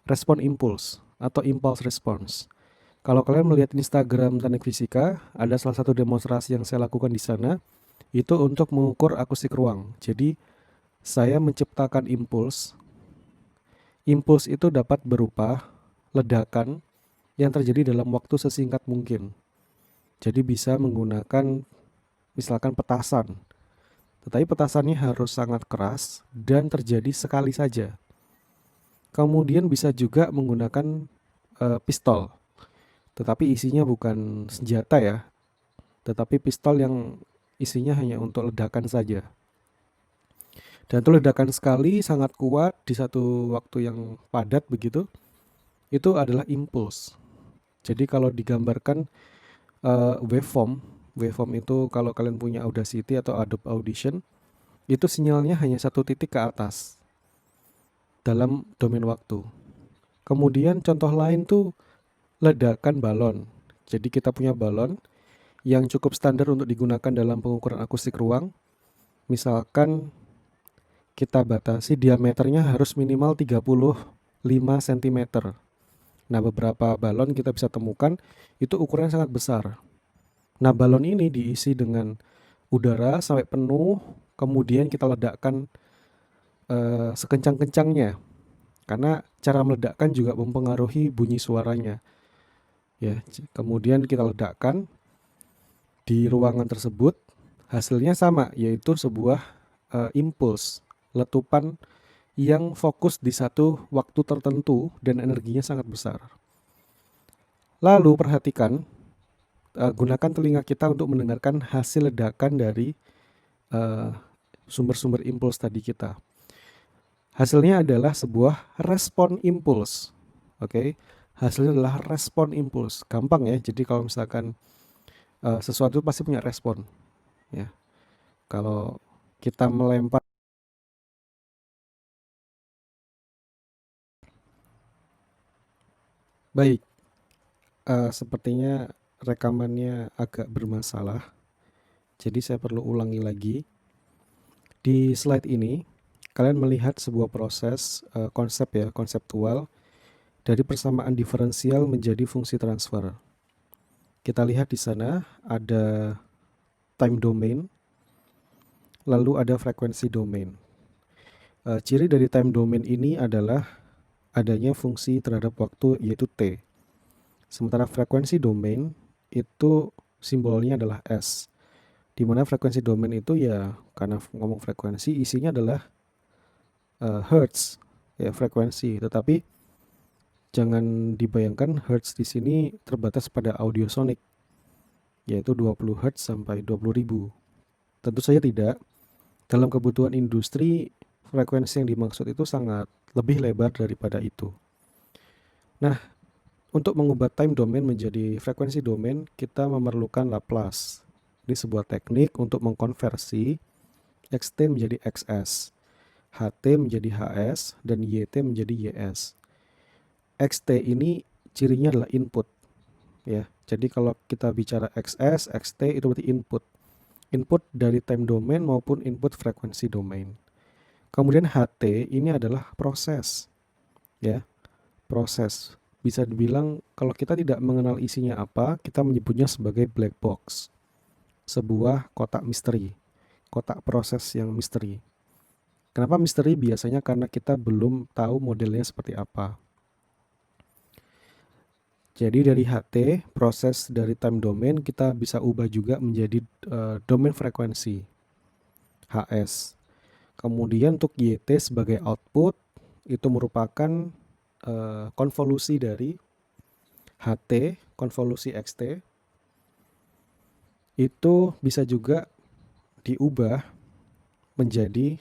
respon impuls atau impulse response. Kalau kalian melihat Instagram teknik fisika, ada salah satu demonstrasi yang saya lakukan di sana, itu untuk mengukur akustik ruang. Jadi saya menciptakan impuls. Impuls itu dapat berupa ledakan yang terjadi dalam waktu sesingkat mungkin. Jadi bisa menggunakan misalkan petasan. Tetapi petasannya harus sangat keras dan terjadi sekali saja. Kemudian bisa juga menggunakan pistol. Tetapi isinya bukan senjata ya, tetapi pistol yang isinya hanya untuk ledakan saja. Dan itu ledakan sekali, sangat kuat di satu waktu yang padat begitu. Itu adalah impuls. Jadi kalau digambarkan waveform itu kalau kalian punya Audacity atau Adobe Audition, itu sinyalnya hanya satu titik ke atas dalam domain waktu. Kemudian contoh lain tuh ledakan balon. Jadi kita punya balon yang cukup standar untuk digunakan dalam pengukuran akustik ruang. Misalkan kita batasi diameternya harus minimal 35 cm. Nah, beberapa balon kita bisa temukan itu ukurannya sangat besar. Nah, balon ini diisi dengan udara sampai penuh, kemudian kita ledakkan sekencang-kencangnya. Karena cara meledakkan juga mempengaruhi bunyi suaranya. Ya, kemudian kita ledakkan di ruangan tersebut, hasilnya sama, yaitu sebuah impuls, letupan yang fokus di satu waktu tertentu dan energinya sangat besar. Lalu perhatikan, gunakan telinga kita untuk mendengarkan hasil ledakan dari eh, sumber-sumber impuls tadi kita. Hasilnya adalah sebuah respon impuls. Oke, hasilnya adalah respon impuls. Gampang ya. Jadi kalau misalkan sesuatu pasti punya respon. Ya, kalau kita melempar, baik. Sepertinya rekamannya agak bermasalah. Jadi saya perlu ulangi lagi. Di slide ini, kalian melihat sebuah proses konsep ya, konseptual dari persamaan diferensial menjadi fungsi transfer. Kita lihat di sana ada time domain, lalu ada frekuensi domain. Ciri dari time domain ini adalah adanya fungsi terhadap waktu yaitu T. Sementara frekuensi domain itu simbolnya adalah S. Di mana frekuensi domain itu ya karena ngomong frekuensi isinya adalah hertz ya frekuensi, tetapi jangan dibayangkan hertz di sini terbatas pada audio sonic yaitu 20 hertz sampai 20.000. Tentu saja tidak. Dalam kebutuhan industri, frekuensi yang dimaksud itu sangat lebih lebar daripada itu. Nah, untuk mengubah time domain menjadi frekuensi domain, kita memerlukan Laplace. Ini sebuah teknik untuk mengkonversi xt menjadi xs, ht menjadi hs, dan yt menjadi ys. Xt ini cirinya adalah input. Ya, jadi kalau kita bicara xs, xt itu berarti input. Input dari time domain maupun input frekuensi domain. Kemudian HT ini adalah proses. Ya, proses. Bisa dibilang kalau kita tidak mengenal isinya apa, kita menyebutnya sebagai black box. Sebuah kotak misteri. Kotak proses yang misteri. Kenapa misteri? Biasanya karena kita belum tahu modelnya seperti apa. Jadi dari HT, proses dari time domain, kita bisa ubah juga menjadi domain frekuensi, HS. Kemudian untuk YT sebagai output, itu merupakan konvolusi dari HT, konvolusi XT. Itu bisa juga diubah menjadi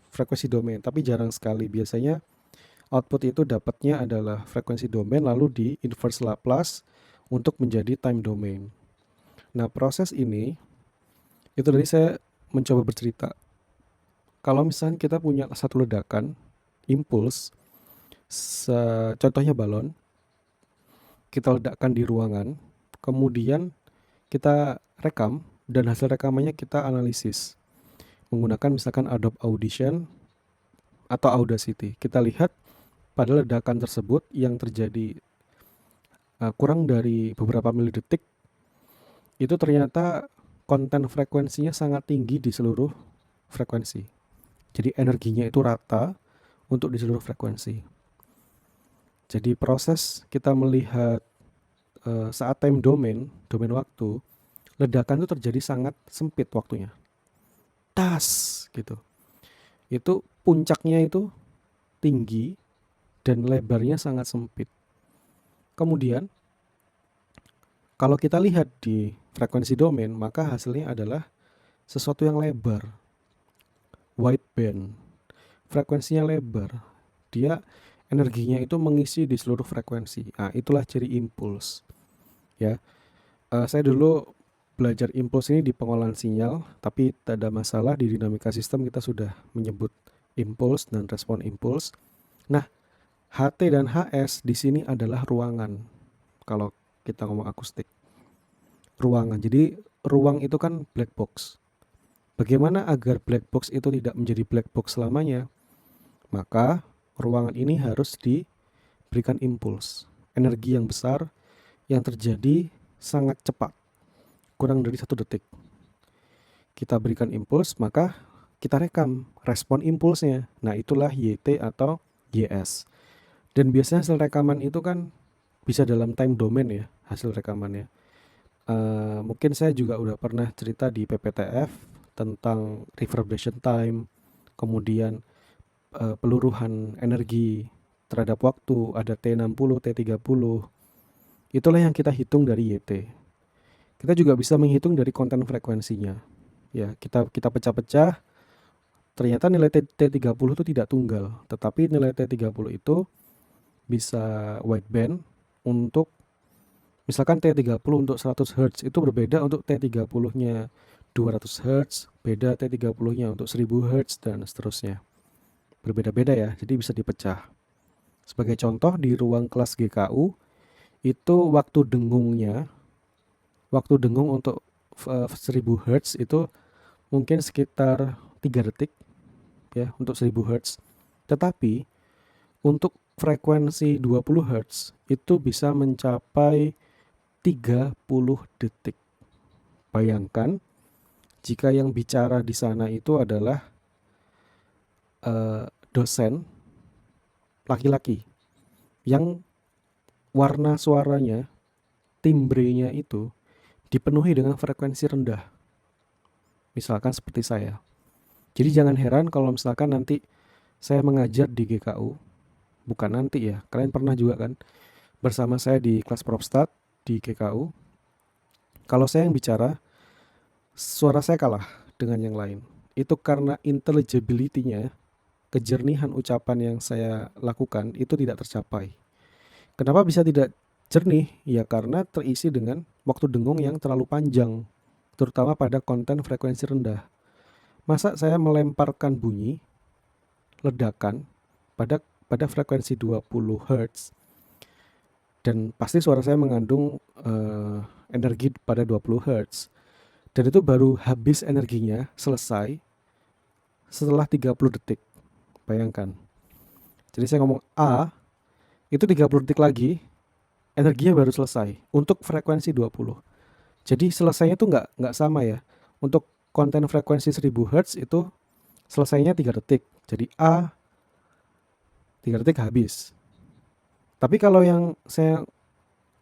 frekuensi domain, tapi jarang sekali. Biasanya output itu dapatnya adalah frekuensi domain lalu di inverse Laplace untuk menjadi time domain. Nah, proses ini itu tadi saya mencoba bercerita. Kalau misalnya kita punya satu ledakan, impuls, contohnya balon, kita ledakkan di ruangan, kemudian kita rekam dan hasil rekamannya kita analisis menggunakan misalkan Adobe Audition atau Audacity. Kita lihat pada ledakan tersebut yang terjadi kurang dari beberapa milidetik, itu ternyata konten frekuensinya sangat tinggi di seluruh frekuensi. Jadi energinya itu rata untuk di seluruh frekuensi. Jadi proses kita melihat saat time domain waktu, ledakan itu terjadi sangat sempit waktunya. Tas gitu. Itu puncaknya itu tinggi dan lebarnya sangat sempit. Kemudian kalau kita lihat di frekuensi domain, maka hasilnya adalah sesuatu yang lebar. Wideband. Frekuensinya lebar. Dia energinya itu mengisi di seluruh frekuensi. Nah, itulah ciri impuls. Ya. Saya dulu belajar impuls ini di pengolahan sinyal, tapi tak ada masalah, di dinamika sistem kita sudah menyebut impuls dan respon impuls. Nah, HT dan HS di sini adalah ruangan. Kalau kita ngomong akustik, ruangan. Jadi ruang itu kan black box. Bagaimana agar black box itu tidak menjadi black box selamanya? Maka ruangan ini harus diberi berikan impuls, energi yang besar yang terjadi sangat cepat, kurang dari 1 detik. Kita berikan impuls, maka kita rekam respon impulsnya. Nah, itulah YT atau YS. Dan biasanya hasil rekaman itu kan bisa dalam time domain ya, hasil rekamannya. Mungkin saya juga udah pernah cerita di PPTF tentang reverberation time, kemudian peluruhan energi terhadap waktu, ada T60, T30. Itulah yang kita hitung dari YT. Kita juga bisa menghitung dari konten frekuensinya. Ya, kita pecah-pecah. Ternyata nilai T30 itu tidak tunggal, tetapi nilai T30 itu bisa wideband untuk misalkan T30 untuk 100 Hz itu berbeda untuk T30-nya 200 Hz, beda T30-nya untuk 1000 Hz dan seterusnya. Berbeda-beda ya, jadi bisa dipecah. Sebagai contoh di ruang kelas GKU itu waktu dengung untuk 1000 Hz itu mungkin sekitar 3 detik ya untuk 1000 Hz. Tetapi untuk frekuensi 20 Hz itu bisa mencapai 30 detik. Bayangkan jika yang bicara di sana itu adalah dosen laki-laki yang warna suaranya, timbrenya itu dipenuhi dengan frekuensi rendah. Misalkan seperti saya. Jadi jangan heran kalau misalkan nanti saya mengajar di GKU, bukan nanti ya, kalian pernah juga kan bersama saya di kelas Propstat di GKU. Kalau saya yang bicara, suara saya kalah dengan yang lain. Itu karena intelligibility-nya, kejernihan ucapan yang saya lakukan itu tidak tercapai. Kenapa bisa tidak jernih? Ya karena terisi dengan waktu dengung yang terlalu panjang, terutama pada konten frekuensi rendah. Masa saya melemparkan bunyi, ledakan, pada frekuensi 20 Hz, dan pasti suara saya mengandung energi pada 20 Hz. Dan itu baru habis energinya, selesai, setelah 30 detik. Bayangkan. Jadi saya ngomong A, itu 30 detik lagi, energinya baru selesai untuk frekuensi 20. Jadi selesainya itu nggak sama ya. Untuk konten frekuensi 1000 Hz itu selesainya 3 detik. Jadi A 3 detik habis. Tapi kalau yang saya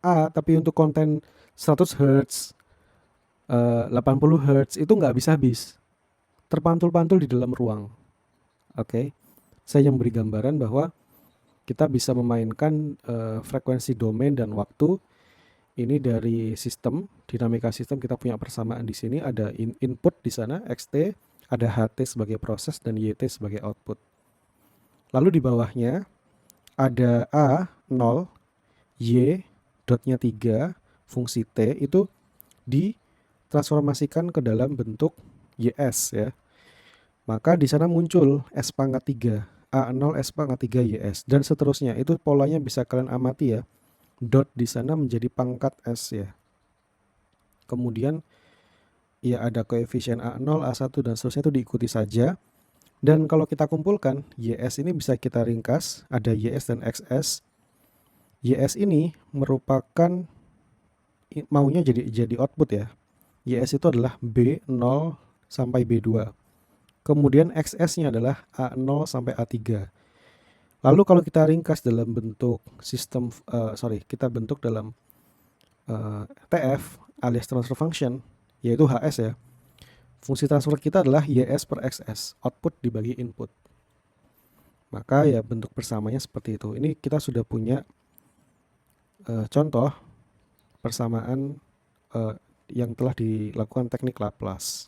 A tapi untuk konten 100 Hz, 80 Hz itu nggak bisa habis. Terpantul-pantul di dalam ruang. Oke. Saya yang beri gambaran bahwa kita bisa memainkan frekuensi domain dan waktu ini dari sistem, dinamika sistem. Kita punya persamaan di sini, ada input di sana XT, ada HT sebagai proses dan YT sebagai output. Lalu di bawahnya ada A 0, Y dotnya 3, fungsi T itu ditransformasikan ke dalam bentuk YS ya. Maka di sana muncul S pangkat 3, A0 S pangkat 3 YS dan seterusnya. Itu polanya bisa kalian amati ya. Dot di sana menjadi pangkat S ya. Kemudian ya ada koefisien A0, A1 dan seterusnya itu diikuti saja. Dan kalau kita kumpulkan, YS ini bisa kita ringkas, ada YS dan XS. YS ini merupakan maunya jadi output ya. YS itu adalah B0 sampai B2. Kemudian XS-nya adalah A0 sampai A3. Lalu kalau kita ringkas dalam bentuk sistem, kita bentuk dalam TF alias transfer function, yaitu HS ya. Fungsi transfer kita adalah YS per XS, output dibagi input. Maka ya bentuk persamanya seperti itu. Ini kita sudah punya contoh persamaan yang telah dilakukan teknik Laplace.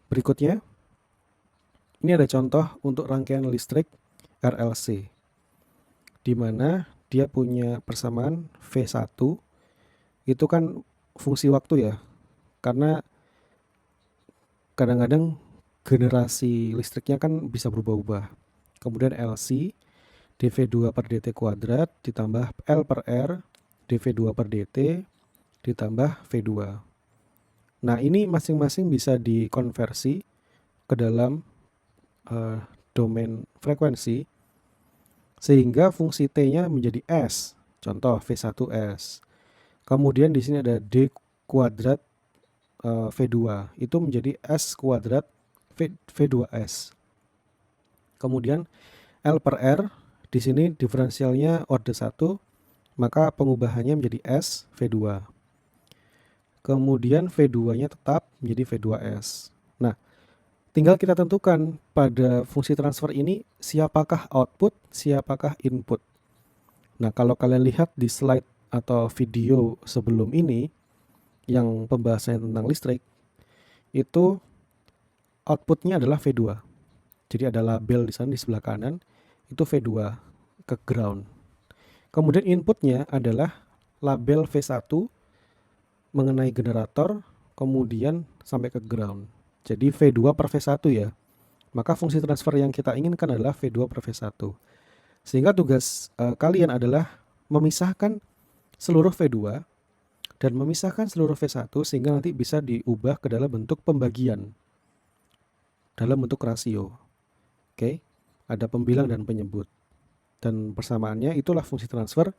Berikutnya, ini ada contoh untuk rangkaian listrik RLC, di mana dia punya persamaan V1, itu kan fungsi waktu ya, karena kadang-kadang generasi listriknya kan bisa berubah-ubah. Kemudian LC, dV2 per dt kuadrat, ditambah L per R, dV2 per dt, ditambah V2. Nah ini masing-masing bisa dikonversi ke dalam domain frekuensi sehingga fungsi T-nya menjadi S. Contoh V1S. Kemudian di sini ada D kuadrat V2, itu menjadi S kuadrat V2S. Kemudian L per R, di sini diferensialnya order 1, maka pengubahannya menjadi S V2. Kemudian V2-nya tetap menjadi V2S. Nah, tinggal kita tentukan pada fungsi transfer ini siapakah output, siapakah input. Nah, kalau kalian lihat di slide atau video sebelum ini yang pembahasannya tentang listrik, itu outputnya adalah V2. Jadi ada label di sana di sebelah kanan, itu V2 ke ground. Kemudian inputnya adalah label V1 mengenai generator, kemudian sampai ke ground. Jadi V2 per V1 ya. Maka fungsi transfer yang kita inginkan adalah V2 per V1. Sehingga tugas kalian adalah memisahkan seluruh V2 dan memisahkan seluruh V1 sehingga nanti bisa diubah ke dalam bentuk pembagian, dalam bentuk rasio. Oke, ada pembilang dan penyebut. Dan persamaannya itulah fungsi transfer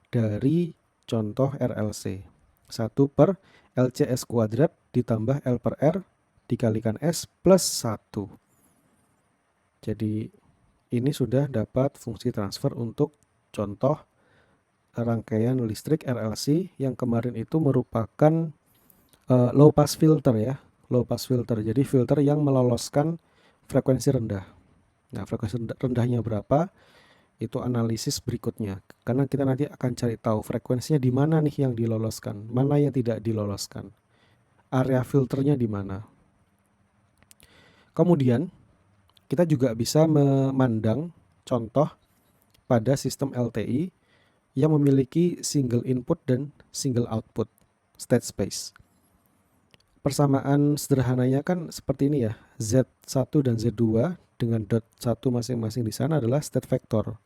dari contoh RLC. 1 per LCS kuadrat ditambah L per R dikalikan S plus 1. Jadi ini sudah dapat fungsi transfer untuk contoh rangkaian listrik RLC yang kemarin itu merupakan low pass filter ya. Low pass filter, jadi filter yang meloloskan frekuensi rendah. Nah, frekuensi rendahnya berapa? Itu analisis berikutnya. Karena kita nanti akan cari tahu frekuensinya di mana nih yang diloloskan, mana yang tidak diloloskan. Area filternya di mana. Kemudian, kita juga bisa memandang contoh pada sistem LTI yang memiliki single input dan single output state space. Persamaan sederhananya kan seperti ini ya, Z1 dan Z2 dengan dot 1 masing-masing di sana adalah state vector.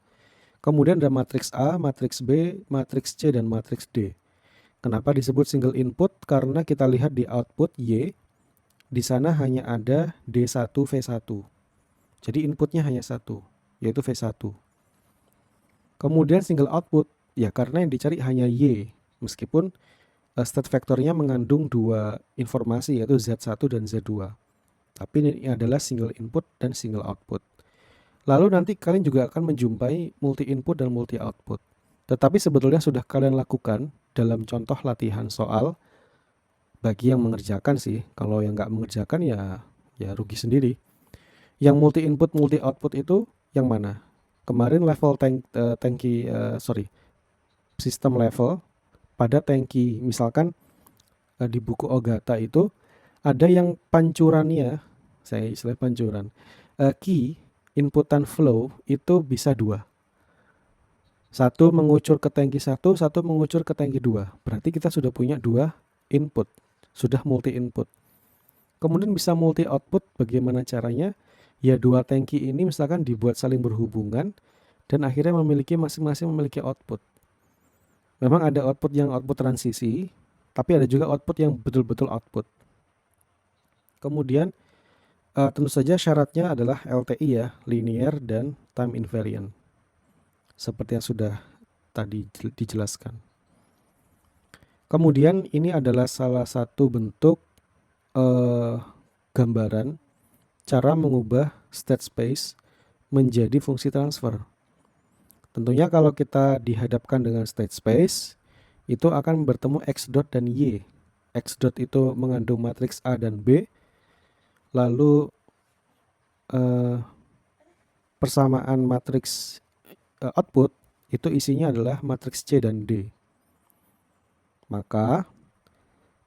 Kemudian ada matriks A, matriks B, matriks C, dan matriks D. Kenapa disebut single input? Karena kita lihat di output Y, di sana hanya ada D1 V1. Jadi inputnya hanya satu, yaitu V1. Kemudian single output, ya karena yang dicari hanya Y, meskipun state vectornya mengandung dua informasi yaitu Z1 dan Z2. Tapi ini adalah single input dan single output. Lalu nanti kalian juga akan menjumpai multi input dan multi output. Tetapi sebetulnya sudah kalian lakukan dalam contoh latihan soal bagi yang mengerjakan sih. Kalau yang nggak mengerjakan ya rugi sendiri. Yang multi input multi output itu yang mana? Kemarin level sistem level pada tangki, misalkan di buku Ogata itu ada yang pancurannya, saya istilah pancuran, key inputan flow itu bisa dua. Satu mengucur ke tangki satu mengucur ke tangki 2. Berarti kita sudah punya dua input, sudah multi input. Kemudian bisa multi output, bagaimana caranya? Ya dua tangki ini misalkan dibuat saling berhubungan dan akhirnya masing-masing memiliki output. Memang ada output yang output transisi, tapi ada juga output yang betul-betul output. Kemudian tentu saja syaratnya adalah LTI ya, linear dan time invariant. Seperti yang sudah tadi dijelaskan. Kemudian ini adalah salah satu bentuk gambaran cara mengubah state space menjadi fungsi transfer. Tentunya kalau kita dihadapkan dengan state space, itu akan bertemu X dot dan Y. X dot itu mengandung matriks A dan B, lalu persamaan matriks output itu isinya adalah matriks C dan D. Maka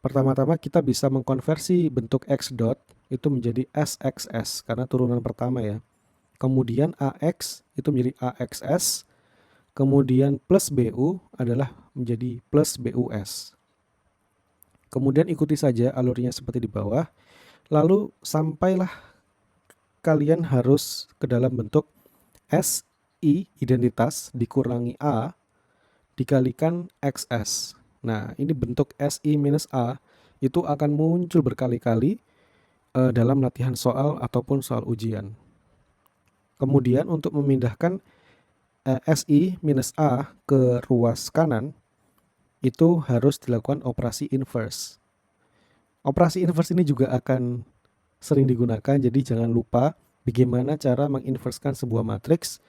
pertama-tama kita bisa mengkonversi bentuk X dot itu menjadi SXS karena turunan pertama ya. Kemudian AX itu menjadi AXS. Kemudian plus BU adalah menjadi plus BUS. Kemudian ikuti saja alurnya seperti di bawah. Lalu sampailah kalian harus ke dalam bentuk SI identitas dikurangi A dikalikan XS. Nah ini bentuk SI minus A itu akan muncul berkali-kali dalam latihan soal ataupun soal ujian. Kemudian untuk memindahkan SI minus A ke ruas kanan, itu harus dilakukan operasi inverse. Operasi inverse ini juga akan sering digunakan, jadi jangan lupa bagaimana cara menginverskan sebuah matriks.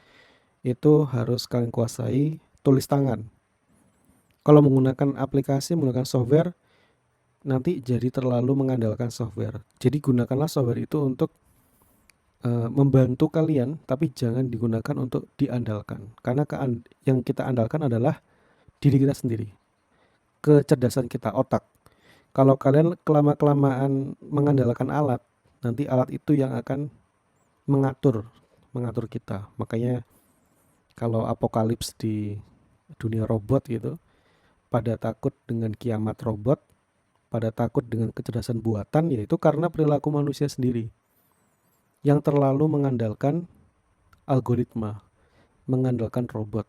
Itu harus kalian kuasai tulis tangan. Kalau menggunakan aplikasi, menggunakan software, nanti jadi terlalu mengandalkan software. Jadi gunakanlah software itu untuk membantu kalian, tapi jangan digunakan untuk diandalkan. Karena yang kita andalkan adalah diri kita sendiri, kecerdasan kita, otak. Kalau kalian kelamaan mengandalkan alat, nanti alat itu yang akan mengatur kita. Makanya kalau apokalips di dunia robot gitu, pada takut dengan kiamat robot, pada takut dengan kecerdasan buatan, yaitu karena perilaku manusia sendiri yang terlalu mengandalkan algoritma, mengandalkan robot.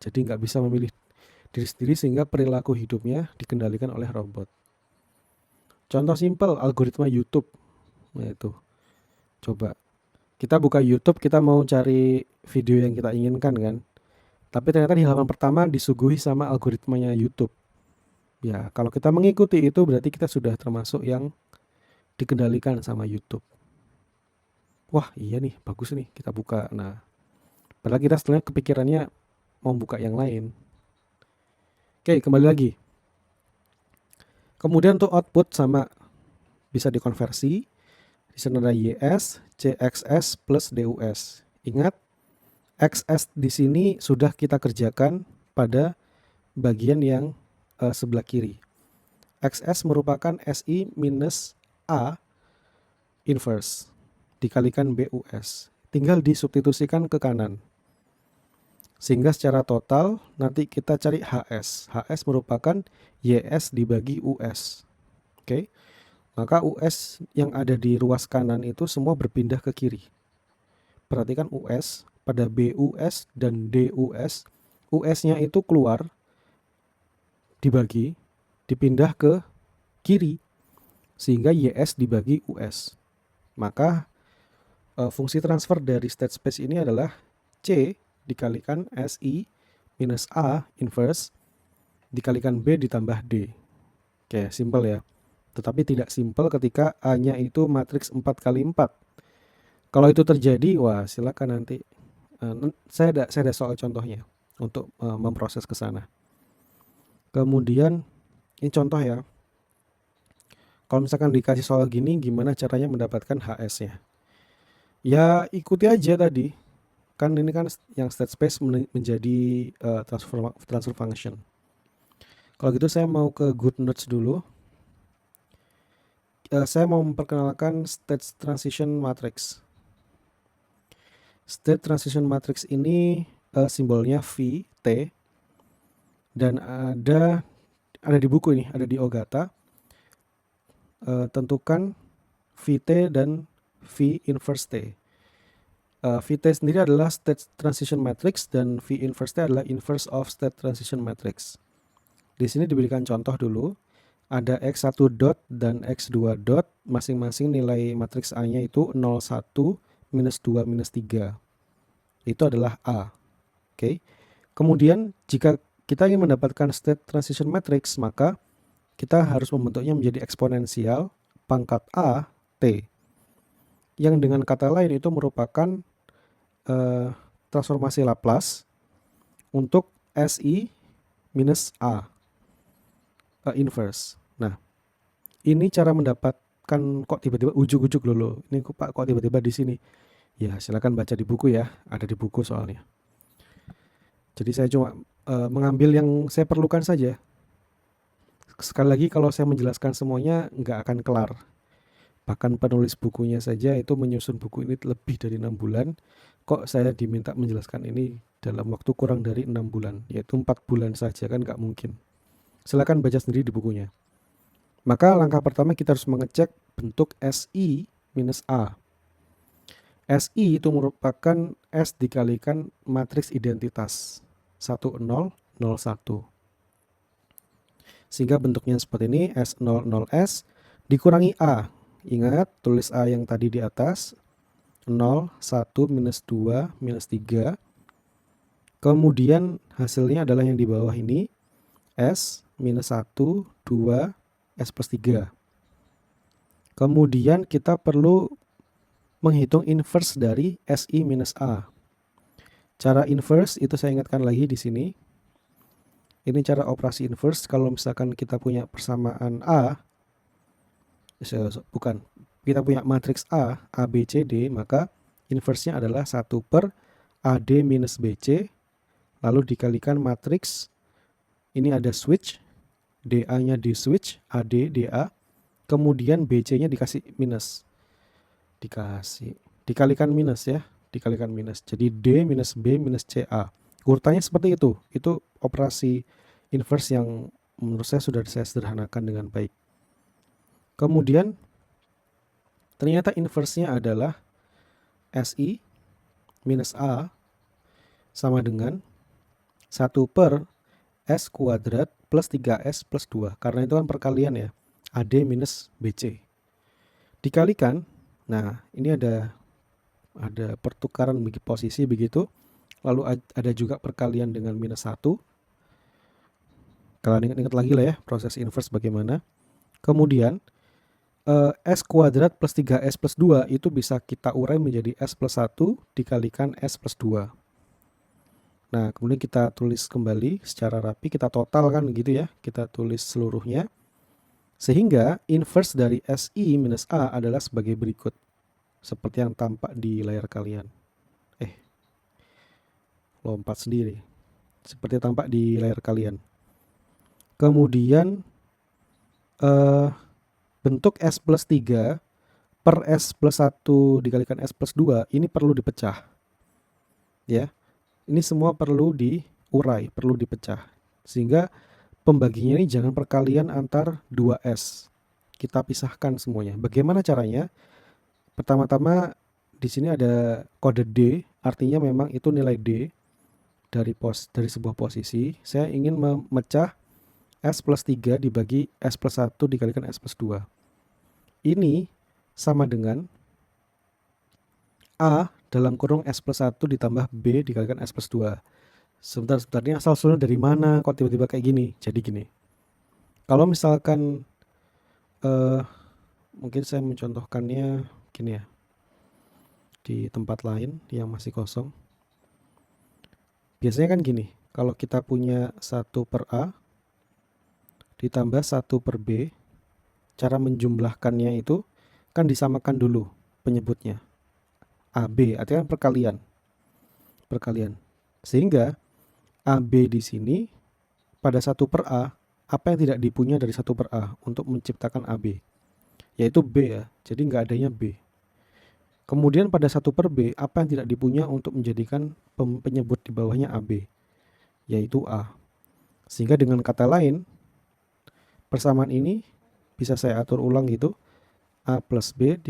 Jadi nggak bisa memilih diri sendiri sehingga perilaku hidupnya dikendalikan oleh robot. Contoh simpel, algoritma YouTube. Nah itu, coba kita buka YouTube, kita mau cari video yang kita inginkan kan, tapi ternyata di halaman pertama disuguhi sama algoritmanya YouTube. Ya, kalau kita mengikuti itu berarti kita sudah termasuk yang dikendalikan sama YouTube. Wah, iya nih, bagus nih, kita buka. Nah, padahal kita setelahnya kepikirannya mau buka yang lain. Oke, kembali lagi. Kemudian untuk output sama bisa dikonversi. Di sana ada YS, CXS plus DUS. Ingat, XS di sini sudah kita kerjakan pada bagian yang sebelah kiri. XS merupakan SI minus A inverse dikalikan BUS. Tinggal disubstitusikan ke kanan. Sehingga secara total nanti kita cari HS. HS merupakan YS dibagi US. Oke. Maka US yang ada di ruas kanan itu semua berpindah ke kiri. Perhatikan US pada BUS dan DUS. US-nya itu keluar, dibagi, dipindah ke kiri. Sehingga YS dibagi US. Maka fungsi transfer dari state space ini adalah C dikalikan SI minus A inverse dikalikan B ditambah D. Oke, simple ya. Tetapi tidak simple ketika A-nya itu matriks 4x4. Kalau itu terjadi, wah silakan nanti. Saya ada soal contohnya untuk memproses ke sana. Kemudian, ini contoh ya. Kalau misalkan dikasih soal gini, gimana caranya mendapatkan HS-nya? Ya ikuti aja tadi. Kan ini kan yang state space menjadi transfer function. Kalau gitu saya mau ke GoodNotes dulu. Saya mau memperkenalkan state transition matrix. State transition matrix ini simbolnya V, T. Dan ada di buku ini, ada di Ogata. Tentukan VT dan V inverse T. VT sendiri adalah state transition matrix dan V inverse T adalah inverse of state transition matrix. Di sini diberikan contoh dulu. Ada X1 dot dan X2 dot, masing-masing nilai matriks A-nya itu 0, 1, minus 2, minus 3. Itu adalah A. Oke. Kemudian jika kita ingin mendapatkan state transition matrix, maka kita harus membentuknya menjadi eksponensial pangkat A, T. Yang dengan kata lain itu merupakan transformasi Laplace untuk SI minus A inverse. Nah, ini cara mendapatkan kok tiba-tiba ujuk-ujuk loh. Ini Pak kok tiba-tiba di sini. Ya, silakan baca di buku ya, ada di buku soalnya. Jadi saya cuma mengambil yang saya perlukan saja. Sekali lagi kalau saya menjelaskan semuanya nggak akan kelar. Bahkan penulis bukunya saja itu menyusun buku ini lebih dari 6 bulan. Kok saya diminta menjelaskan ini dalam waktu kurang dari 6 bulan, yaitu 4 bulan saja, kan nggak mungkin. Silakan baca sendiri di bukunya. Maka langkah pertama kita harus mengecek bentuk SI minus A. SI itu merupakan S dikalikan matriks identitas 10, 0, 1. Sehingga bentuknya seperti ini, S0, 0S dikurangi A. Ingat, tulis A yang tadi di atas. 0, 1, minus 2, minus 3. Kemudian hasilnya adalah yang di bawah ini, S minus 1, 2, S plus 3. Kemudian kita perlu menghitung inverse dari SI minus A. Cara inverse itu saya ingatkan lagi di sini. Ini cara operasi inverse. Kalau misalkan kita punya persamaan A, bukan, kita punya matriks A, B, C, D, maka inverse-nya adalah 1 per AD minus BC, lalu dikalikan matriks, ini ada switch, DA-nya di switch, AD, DA, kemudian BC-nya dikasih minus, dikalikan minus ya, dikalikan minus. Jadi D minus B minus CA. Urutannya seperti itu operasi inverse yang menurut saya sudah saya sederhanakan dengan baik. Kemudian ternyata inverse-nya adalah SI minus A sama dengan 1 per S kuadrat plus 3S plus 2. Karena itu kan perkalian ya, AD minus BC. Dikalikan, nah ini ada pertukaran posisi begitu. Lalu ada juga perkalian dengan minus 1. Kalian ingat lagi lah ya proses inverse bagaimana. Kemudian S kuadrat plus 3S plus 2 itu bisa kita urai menjadi S plus 1 dikalikan S plus 2. Nah, kemudian kita tulis kembali secara rapi, kita totalkan gitu ya, kita tulis seluruhnya. Sehingga inverse dari SI minus A adalah sebagai berikut. Seperti yang tampak di layar kalian. Lompat sendiri. Seperti yang tampak di layar kalian. Kemudian bentuk S plus 3 per S plus 1 dikalikan S plus 2 ini perlu dipecah. Ya. Ini semua perlu diurai, perlu dipecah. Sehingga pembaginya ini jangan perkalian antar 2S. Kita pisahkan semuanya. Bagaimana caranya? Pertama-tama di sini ada kode D, artinya memang itu nilai D dari sebuah posisi. Saya ingin memecah S plus 3 dibagi S plus 1 dikalikan S plus 2. Ini sama dengan A dalam kurung S plus 1 ditambah B dikalikan S plus 2. Sebentar, ini asal usulnya dari mana kok tiba-tiba kayak gini? Jadi gini, kalau misalkan mungkin saya mencontohkannya gini ya, di tempat lain yang masih kosong. Biasanya kan gini, kalau kita punya 1 per A ditambah 1 per B, cara menjumlahkannya itu kan disamakan dulu penyebutnya. AB artinya perkalian. Sehingga AB di sini pada 1 per A, apa yang tidak dipunya dari 1 per A untuk menciptakan AB? Yaitu B ya, jadi nggak adanya B. Kemudian pada 1 per B, apa yang tidak dipunya untuk menjadikan penyebut di bawahnya AB? Yaitu A. Sehingga dengan kata lain, persamaan ini bisa saya atur ulang gitu, A plus B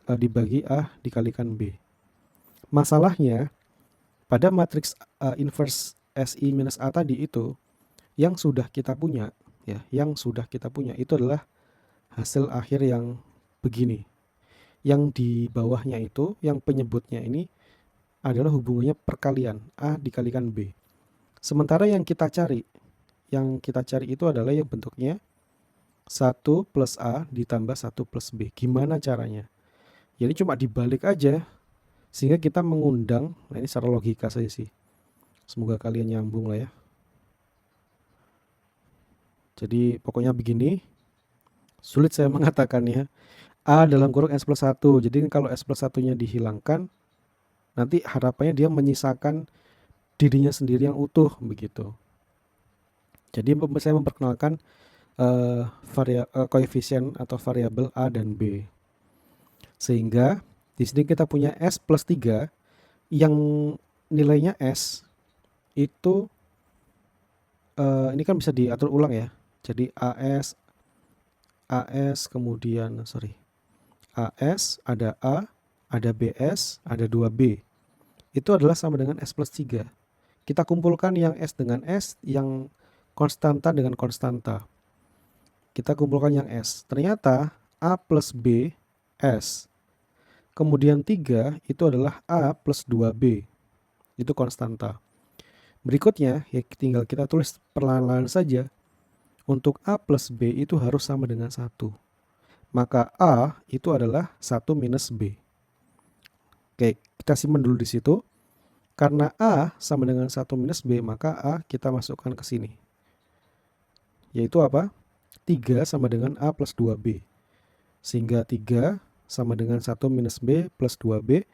dibagi A dikalikan B. Masalahnya, pada matriks inverse SI minus A tadi itu, yang sudah kita punya, ya, itu adalah hasil akhir yang begini. Yang di bawahnya itu, yang penyebutnya ini adalah hubungannya perkalian A dikalikan B. Sementara yang kita cari itu adalah yang bentuknya 1 plus A ditambah 1 plus B. Gimana caranya? Jadi cuma dibalik aja, sehingga kita mengundang, nah ini secara logika saja sih. Semoga kalian nyambung lah ya. Jadi pokoknya begini, sulit saya mengatakannya. A dalam kurung S plus 1. Jadi kalau S plus 1-nya dihilangkan, nanti harapannya dia menyisakan dirinya sendiri yang utuh begitu. Jadi saya memperkenalkan koefisien atau variabel A dan B. Sehingga di sini kita punya S plus 3 yang nilainya S itu ini kan bisa diatur ulang ya. Jadi AS kemudian AS, ada A, ada BS, ada 2B. Itu adalah sama dengan S plus 3. Kita kumpulkan yang S dengan S, yang konstanta dengan konstanta. Kita kumpulkan yang S. Ternyata A plus B, S. Kemudian 3 itu adalah A plus 2B. Itu konstanta. Berikutnya, ya tinggal kita tulis perlahan-lahan saja. Untuk A plus B itu harus sama dengan 1. Maka A itu adalah 1 minus B. Oke, kita simpan dulu di situ. Karena A sama dengan 1 minus B, maka A kita masukkan ke sini. Yaitu apa? 3 sama dengan A plus 2B. Sehingga 3 sama dengan 1 minus B plus 2B.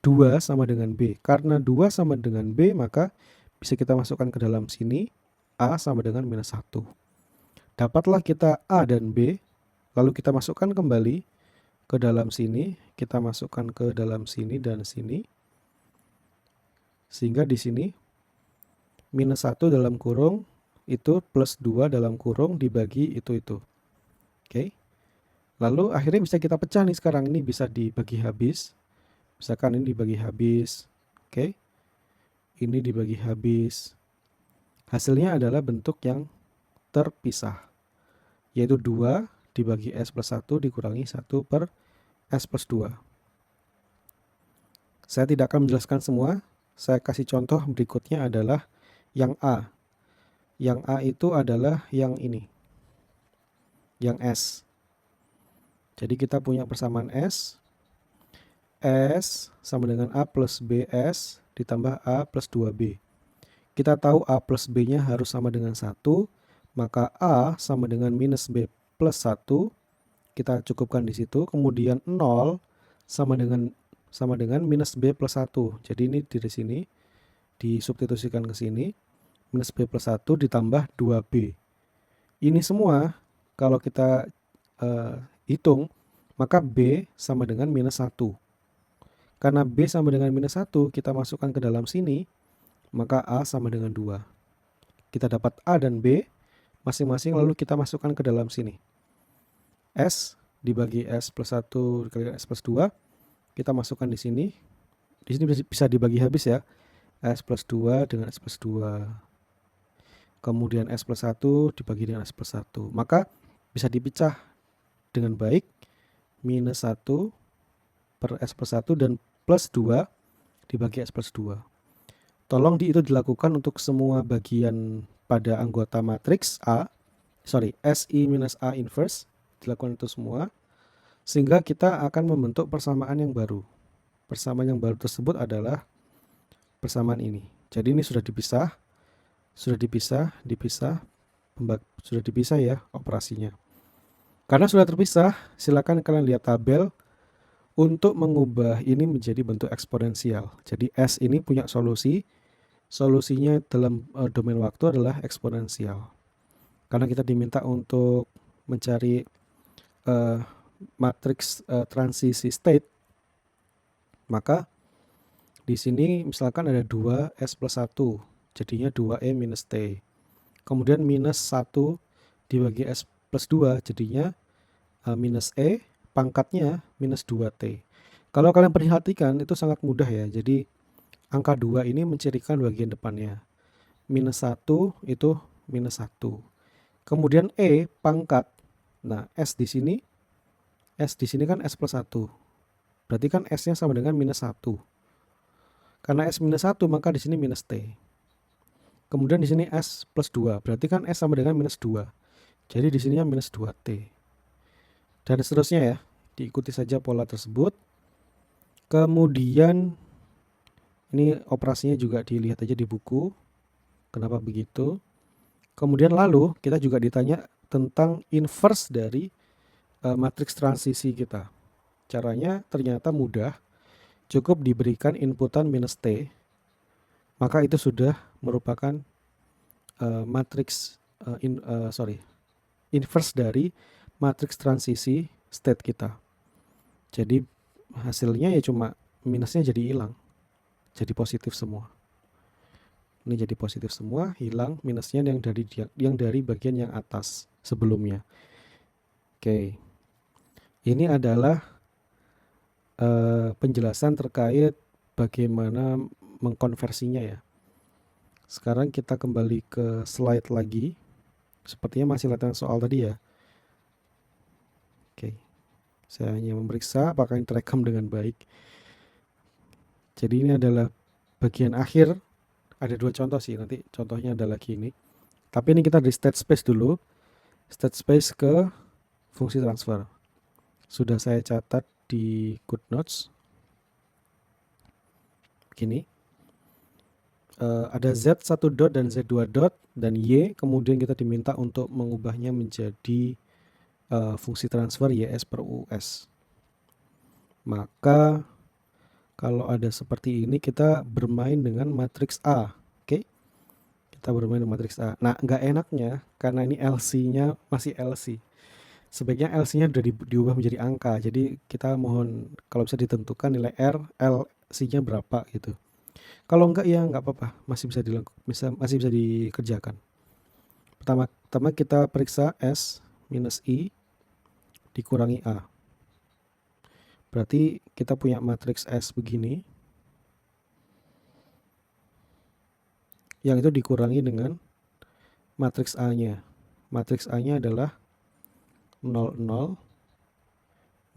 2 sama dengan B. Karena 2 sama dengan B, maka bisa kita masukkan ke dalam sini. A sama dengan minus 1. Dapatlah kita A dan B. Lalu kita masukkan kembali ke dalam sini. Kita masukkan ke dalam sini dan sini. Sehingga di sini minus 1 dalam kurung itu plus 2 dalam kurung dibagi itu. Oke. Lalu akhirnya bisa kita pecah nih sekarang. Ini bisa dibagi habis. Misalkan ini dibagi habis. Oke. Ini dibagi habis. Hasilnya adalah bentuk yang terpisah. Yaitu 2 dibagi S plus 1 dikurangi 1 per S plus 2. Saya tidak akan menjelaskan semua. Saya kasih contoh berikutnya adalah yang A. Yang A itu adalah yang ini. Yang S. Jadi kita punya persamaan S. S sama dengan A plus BS ditambah A plus 2B. Kita tahu A plus B-nya harus sama dengan 1. Maka A sama dengan minus B plus 1. Kita cukupkan di situ. Kemudian 0 sama dengan minus B plus 1. Jadi ini di sini disubstitusikan ke sini. Minus B plus 1 ditambah 2B. Ini semua kalau kita hitung, maka B sama dengan minus 1. Karena B sama dengan minus 1, kita masukkan ke dalam sini, maka A sama dengan 2. Kita dapat A dan B masing-masing, lalu kita masukkan ke dalam sini. S dibagi S plus 1 dikali S plus 2, kita masukkan di sini. Di sini bisa dibagi habis ya. S plus 2 dengan S plus 2. Kemudian S plus 1 dibagi dengan S plus 1. Maka bisa dipecah dengan baik. Minus 1 per S plus 1 dan plus 2 dibagi S plus 2. Tolong itu dilakukan untuk semua bagian pada anggota matriks A. SI minus A inverse. Dilakukan itu semua. Sehingga kita akan membentuk persamaan yang baru. Persamaan yang baru tersebut adalah persamaan ini. Jadi ini sudah dipisah. Sudah dipisah ya operasinya. Karena sudah terpisah, silakan kalian lihat tabel untuk mengubah ini menjadi bentuk eksponensial. Jadi S ini punya solusi. Solusinya dalam domain waktu adalah eksponensial. Karena kita diminta untuk mencari matriks transisi state, maka di sini misalkan ada 2S plus 1, jadinya 2E minus T. Kemudian minus 1 dibagi S plus 2, jadinya minus E, pangkatnya minus 2T. Kalau kalian perhatikan itu sangat mudah ya. Jadi angka 2 ini mencirikan bagian depannya. Minus 1 itu minus 1. Kemudian E pangkat. Nah, S di sini kan S plus 1. Berarti kan S-nya sama dengan minus 1. Karena S minus 1, maka di sini minus T. Kemudian di sini S plus 2. Berarti kan S sama dengan minus 2. Jadi di sininya minus 2T. Dan seterusnya ya. Diikuti saja pola tersebut. Kemudian ini operasinya juga dilihat aja di buku. Kenapa begitu? Kemudian lalu kita juga ditanya tentang inverse dari matriks transisi kita. Caranya ternyata mudah. Cukup diberikan inputan minus T. Maka itu sudah merupakan matriks inverse dari matriks transisi state kita. Jadi hasilnya ya cuma minusnya jadi hilang. Jadi positif semua. Ini jadi positif semua, hilang minusnya yang dari bagian yang atas sebelumnya. Oke. Ini adalah penjelasan terkait bagaimana mengkonversinya ya. Sekarang kita kembali ke slide lagi. Sepertinya masih latihan soal tadi ya. Oke. Saya hanya memeriksa apakah ini terekam dengan baik. Jadi ini adalah bagian akhir Ada dua contoh sih, nanti contohnya ada lagi ini. Tapi ini kita dari state space dulu. State space ke fungsi transfer. Sudah saya catat di GoodNotes. Begini. Ada Z1 dot dan Z2 dot dan Y, kemudian kita diminta untuk mengubahnya menjadi fungsi transfer YS per US. Maka kalau ada seperti ini kita bermain dengan matriks A. Oke, kita bermain dengan matriks A. Nah, nggak enaknya karena ini LC-nya masih LC. Sebaiknya LC-nya sudah diubah menjadi angka. Jadi kita mohon kalau bisa ditentukan nilai R, LC-nya berapa gitu. Kalau enggak ya enggak apa-apa, masih bisa dikerjakan. Pertama kita periksa S minus I dikurangi A. Berarti kita punya matriks S begini. Yang itu dikurangi dengan matriks A-nya. Matriks A-nya adalah 0, 0,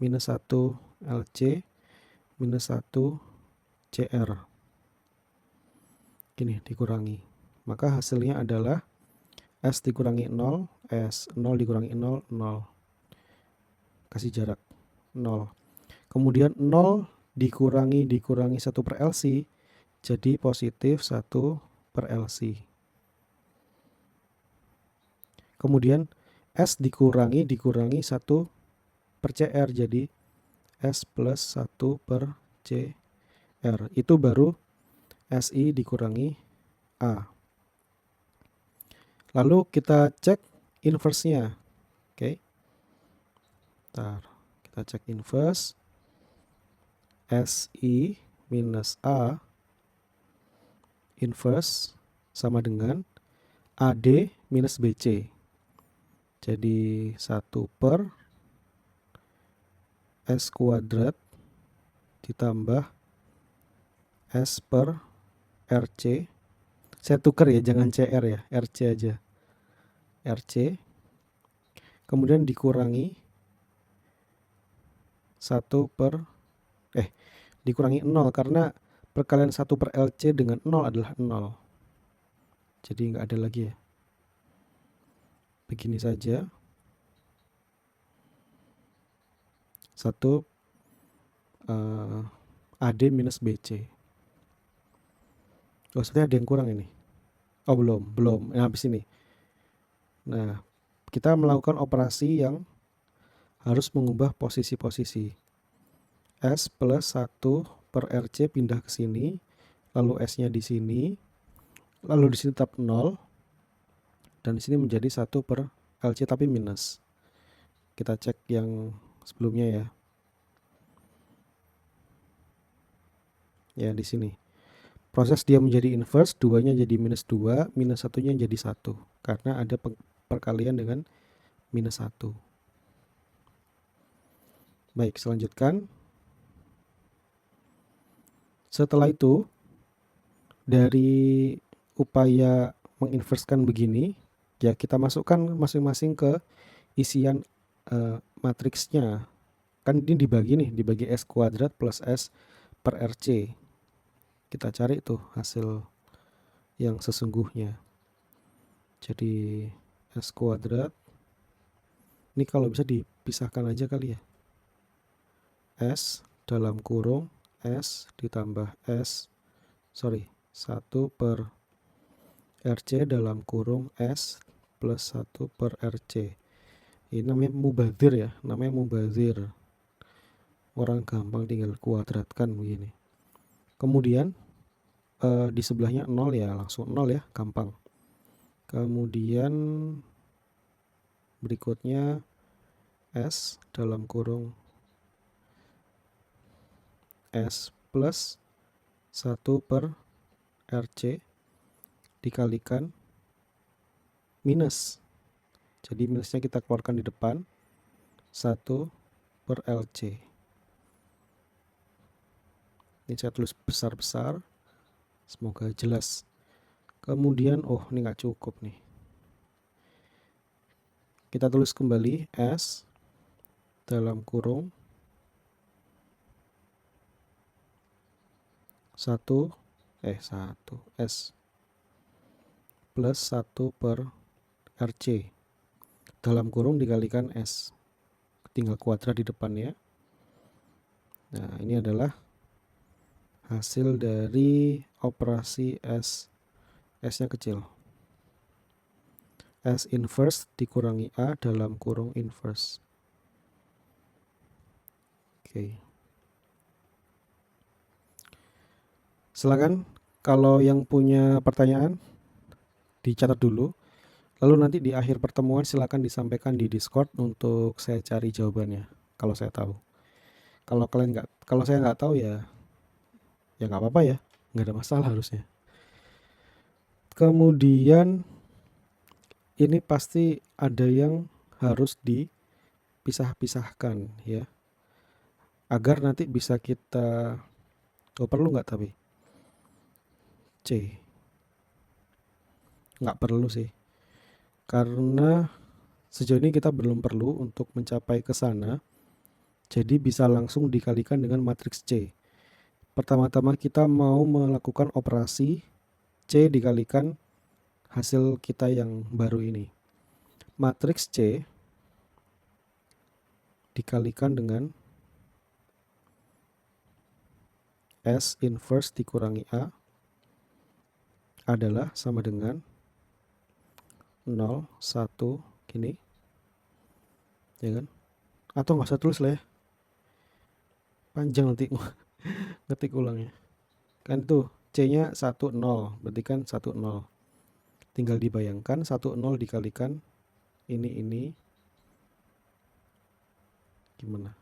minus 1 LC, minus 1 CR. Gini, dikurangi. Maka hasilnya adalah S dikurangi 0, S, 0 dikurangi 0, 0. Kasih jarak 0. Kemudian 0 dikurangi 1 per LC, jadi positif 1 per LC. Kemudian S dikurangi 1 per CR, jadi S plus 1 per CR. Itu baru SI dikurangi A. Lalu kita cek inverse-nya. Oke. Ntar kita cek inverse. SI minus A inverse sama dengan AD minus BC. Jadi 1 per S kuadrat ditambah S per RC. Saya tukar ya, jangan CR ya, RC aja. RC. Kemudian dikurangi 1 per dikurangi 0 karena perkalian 1 per LC dengan 0 adalah 0. Jadi nggak ada lagi ya. Begini saja. 1 AD minus BC. Oh, sebenarnya ada yang kurang ini. Oh, belum. Nah, habis ini. Nah, kita melakukan operasi yang harus mengubah posisi-posisi. S plus 1 per RC pindah ke sini, lalu S-nya di sini, lalu di sini tetap 0, dan di sini menjadi 1 per LC tapi minus. Kita cek yang sebelumnya ya. Ya, di sini. Proses dia menjadi inverse, 2-nya jadi minus 2, minus 1-nya jadi 1. Karena ada perkalian dengan minus 1. Baik, selanjutkan. Setelah itu, dari upaya menginverskan begini, ya kita masukkan masing-masing ke isian matriksnya. Kan ini dibagi S kuadrat plus S per RC. Kita cari tuh hasil yang sesungguhnya. Jadi S kuadrat, ini kalau bisa dipisahkan aja kali ya. S dalam kurung S ditambah 1 per RC dalam kurung S plus 1 per RC. Ini namanya mubazir. Orang gampang tinggal kuadratkan begini. Kemudian di sebelahnya 0 ya, langsung 0 ya, gampang. Kemudian berikutnya S dalam kurung S plus 1 per RC dikalikan minus. Jadi minusnya kita keluarkan di depan, 1 per LC. Ini saya tulis besar-besar, semoga jelas. Kemudian, ini nggak cukup nih. Kita tulis kembali S dalam kurung 1 S plus 1 per RC dalam kurung dikalikan S, tinggal kuadrat di depannya. Nah, ini adalah hasil dari operasi S nya kecil. S inverse dikurangi A dalam kurung inverse. Oke. Silakan kalau yang punya pertanyaan dicatat dulu. Lalu nanti di akhir pertemuan silakan disampaikan di Discord untuk saya cari jawabannya kalau saya tahu. Kalau saya nggak tahu ya nggak apa-apa ya, nggak ada masalah harusnya. Kemudian ini pasti ada yang harus dipisah-pisahkan ya, agar nanti bisa kita, perlu nggak tapi C? Nggak perlu sih, karena sejauh ini kita belum perlu untuk mencapai ke sana, jadi bisa langsung dikalikan dengan matriks C. Pertama-tama kita mau melakukan operasi C dikalikan hasil kita yang baru ini. Matriks C dikalikan dengan S inverse dikurangi A adalah sama dengan 0, 1, gini. Ya kan? Atau nggak usah tulis lah ya. Panjang nanti ngetik ulangnya. Kan tuh C-nya 1, 0. Berarti kan 1, 0. Tinggal dibayangkan 1, 0 dikalikan ini. Gimana?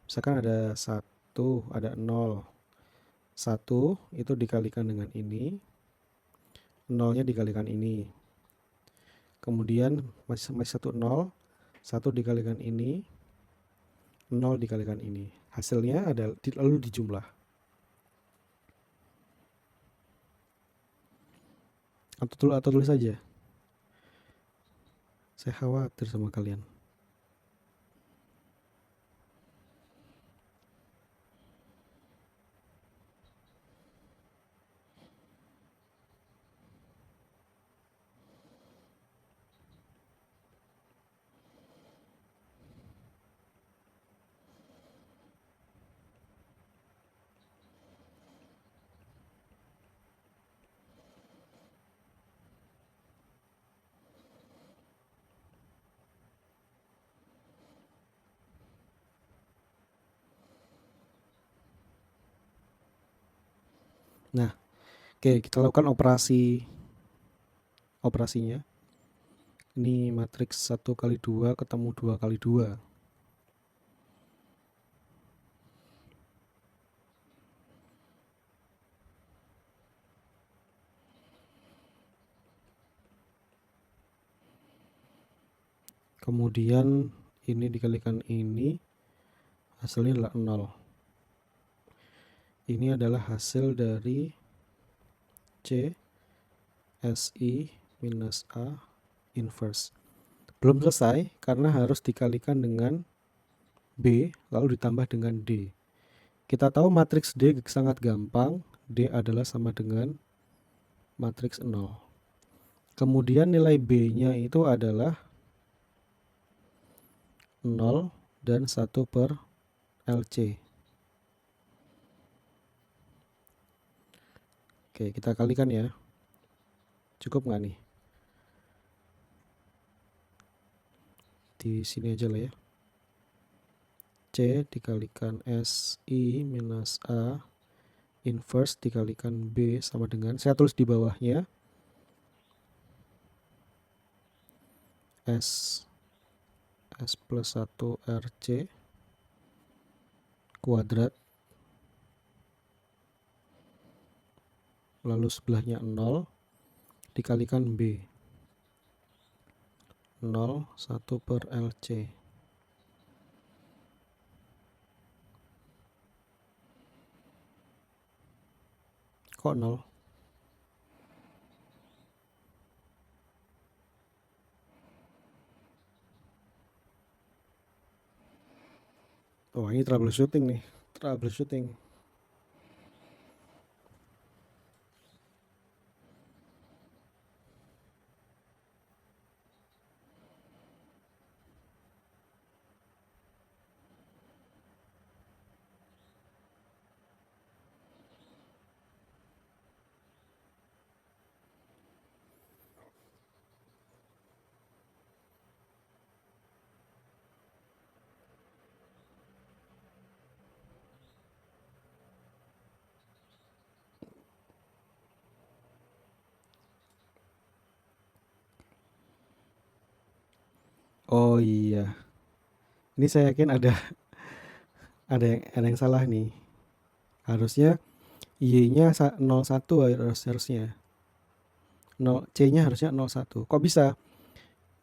Misalkan ada 1, ada 0. 1 itu dikalikan dengan ini. 0-nya dikalikan ini. Kemudian masih 1, 0. 1 dikalikan ini. 0 dikalikan ini. Hasilnya ada lalu dijumlah. Atau tulis saja. Saya khawatir sama kalian. Nah, oke, kita lakukan operasinya. Ini matriks 1 kali 2 ketemu 2 kali 2. Kemudian ini dikalikan ini, hasilnya adalah 0. Ini adalah hasil dari C SI minus A inverse. Belum selesai karena harus dikalikan dengan B lalu ditambah dengan D. Kita tahu matriks D sangat gampang. D adalah sama dengan matriks 0. Kemudian nilai B-nya itu adalah 0 dan 1 per LC. Oke, kita kalikan ya. Cukup nggak nih? Di sini aja lah ya. C dikalikan SI minus A inverse dikalikan B sama dengan, saya tulis di bawahnya, S plus 1 RC kuadrat, lalu sebelahnya 0 dikalikan B, 0, 1 per LC. Kok 0? Oh, ini troubleshooting nih, troubleshooting. Oh iya, ini saya yakin ada yang salah nih. Harusnya Y-nya 01 harusnya. 0 C-nya harusnya 01. Kok bisa?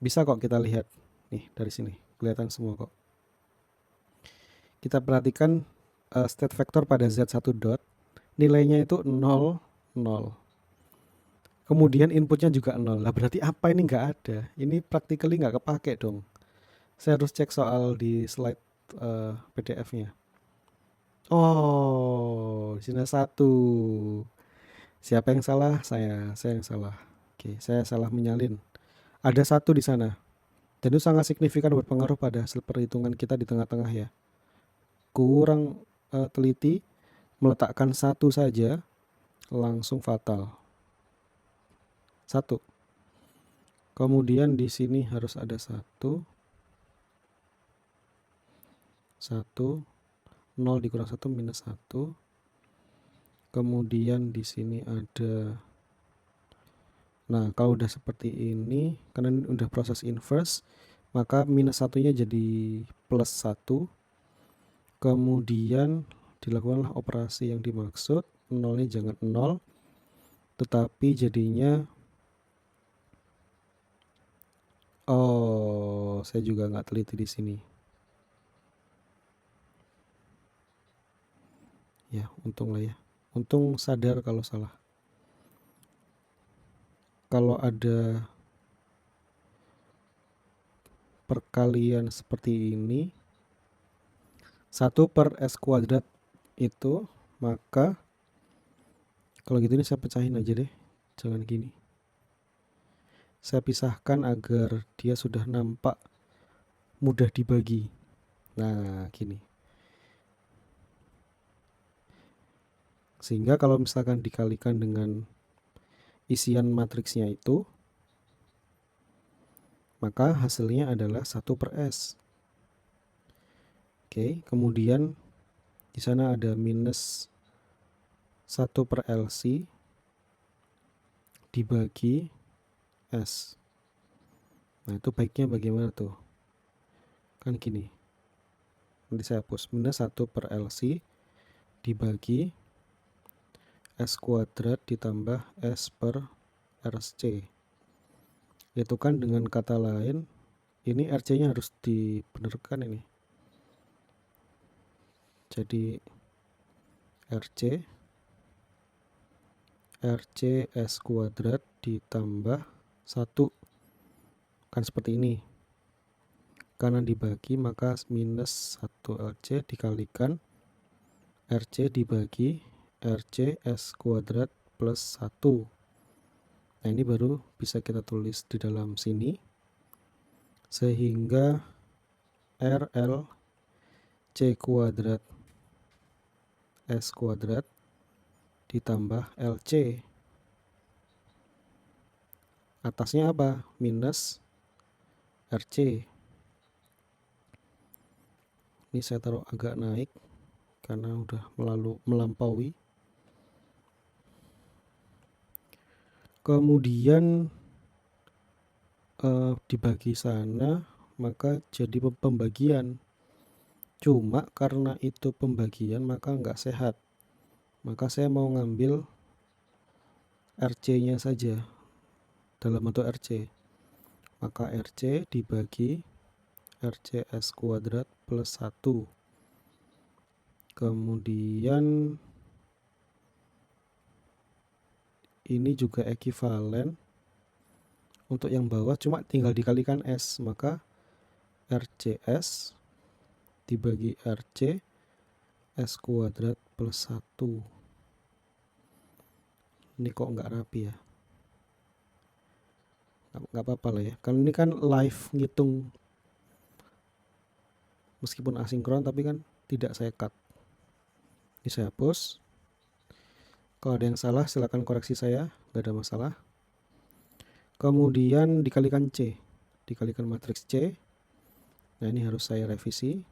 Bisa kok kita lihat. Nih dari sini kelihatan semua kok. Kita perhatikan state vector pada Z1 dot, nilainya itu 0, 0. Kemudian inputnya juga 0. Lah berarti apa ini nggak ada? Ini practically nggak kepake dong. Saya harus cek soal di slide PDF-nya. Oh, di sini satu. Siapa yang salah? Saya yang salah. Oke, saya salah menyalin. Ada satu di sana. Dan itu sangat signifikan berpengaruh pada hasil perhitungan kita di tengah-tengah ya. Kurang teliti, meletakkan satu saja langsung fatal. Satu. Kemudian di sini harus ada satu, satu, 0 dikurang satu minus satu. Kemudian di sini ada, nah kalau udah seperti ini, karena ini udah proses inverse, maka minus satunya jadi plus satu. Kemudian dilakukanlah operasi yang dimaksud, nolnya jangan 0, tetapi jadinya, oh saya juga nggak teliti di sini. Ya, untung lah ya. Untung sadar kalau salah. Kalau ada perkalian seperti ini, 1 per S kuadrat itu, maka kalau gitu ini saya pecahin aja deh. Jangan gini. Saya pisahkan agar dia sudah nampak mudah dibagi. Nah, gini. Sehingga kalau misalkan dikalikan dengan isian matriksnya itu, maka hasilnya adalah 1 per S. Oke, kemudian di sana ada minus 1 per LC dibagi S. Nah, itu baiknya bagaimana tuh? Kan gini. Nanti saya hapus. Minus 1 per LC dibagi S kuadrat ditambah S per RC. Itu kan dengan kata lain, ini RC-nya harus dibenarkan ini. Jadi RC S kuadrat ditambah 1. Kan seperti ini. Karena dibagi maka minus 1 LC dikalikan RC dibagi RC S kuadrat plus 1. Nah ini baru bisa kita tulis di dalam sini. Sehingga RL C kuadrat S kuadrat ditambah LC. Atasnya apa? Minus RC. Ini saya taruh agak naik karena udah melampaui. Kemudian dibagi sana, maka jadi pembagian. Cuma karena itu pembagian maka nggak sehat. Maka saya mau ngambil RC-nya saja dalam bentuk RC. Maka RC dibagi RCS kuadrat plus 1. Kemudian ini juga ekivalen untuk yang bawah, cuma tinggal dikalikan S, maka RCS dibagi RC S kuadrat plus 1. Ini kok nggak rapi ya? Nggak apa-apa lah ya, kan ini kan live ngitung meskipun asinkron tapi kan tidak saya cut. Ini saya hapus. Kalau ada yang salah silakan koreksi saya, nggak ada masalah. Kemudian dikalikan C, dikalikan matriks C. Nah ini harus saya revisi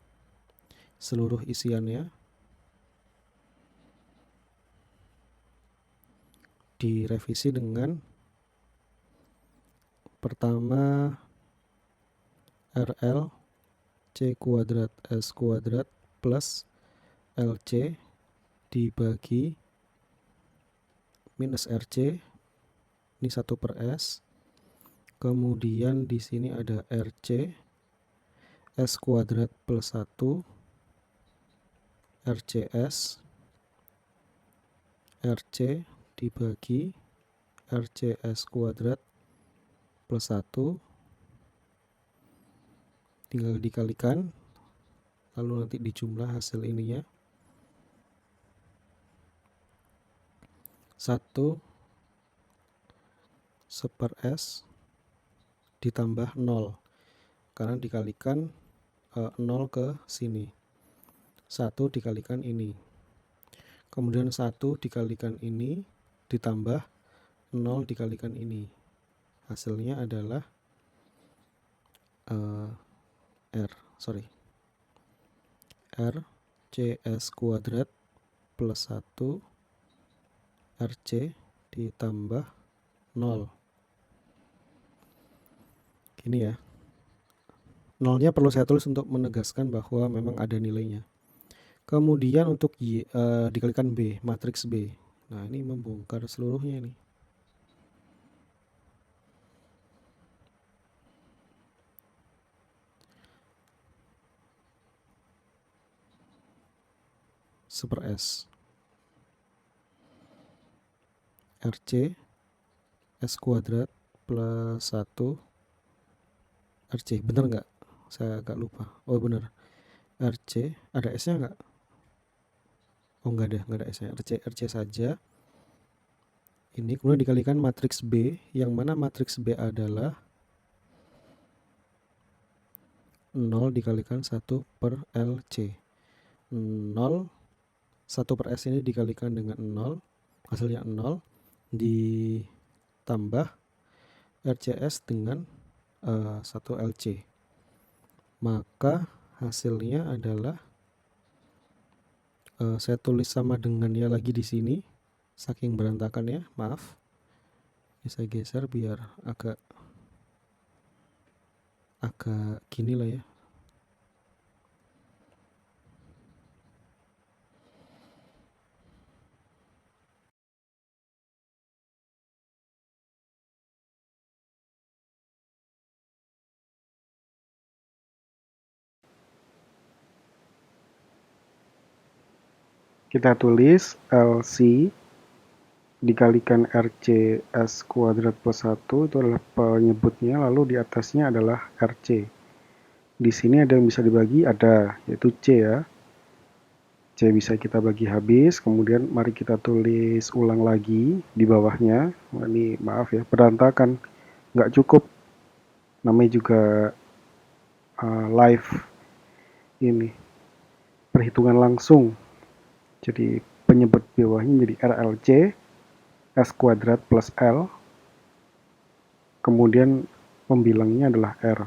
seluruh isiannya. Direvisi dengan pertama RL C kuadrat S kuadrat plus LC dibagi minus RC, ini 1/S. Kemudian di sini ada RC S kuadrat plus 1 RCS RC dibagi RCS kuadrat plus 1, tinggal dikalikan lalu nanti dijumlah hasil ininya 1/S ditambah 0 karena dikalikan 0 ke sini, 1 dikalikan ini, kemudian 1 dikalikan ini ditambah 0 dikalikan ini, hasilnya adalah R CS kuadrat plus 1 RC ditambah 0. Gini ya, nolnya perlu saya tulis untuk menegaskan bahwa memang ada nilainya. Kemudian untuk Y dikalikan B, matriks B. Nah ini membongkar seluruhnya nih. S RC S kuadrat plus 1 RC, bener nggak? Saya agak lupa. Oh bener, RC ada S nya nggak? Oh nggak ada S nya, RC saja. Ini kemudian dikalikan matriks B, yang mana matriks B adalah 0 dikalikan 1/LC. 0, 1/S ini dikalikan dengan 0, hasilnya 0, ditambah RCS dengan 1LC, maka hasilnya adalah saya tulis sama dengannya lagi di sini, saking berantakan ya, maaf. Ini saya geser biar agak gini lah ya. Kita tulis LC dikalikan RCS kuadrat plus 1 itu adalah penyebutnya, lalu di atasnya adalah RC. Di sini ada yang bisa dibagi, ada, yaitu C ya. C bisa kita bagi habis, kemudian mari kita tulis ulang lagi di bawahnya. Ini maaf ya, berantakan, nggak cukup. Namanya juga live ini, perhitungan langsung. Jadi penyebut bawahnya menjadi RLC S kuadrat plus L, kemudian pembilangnya adalah R.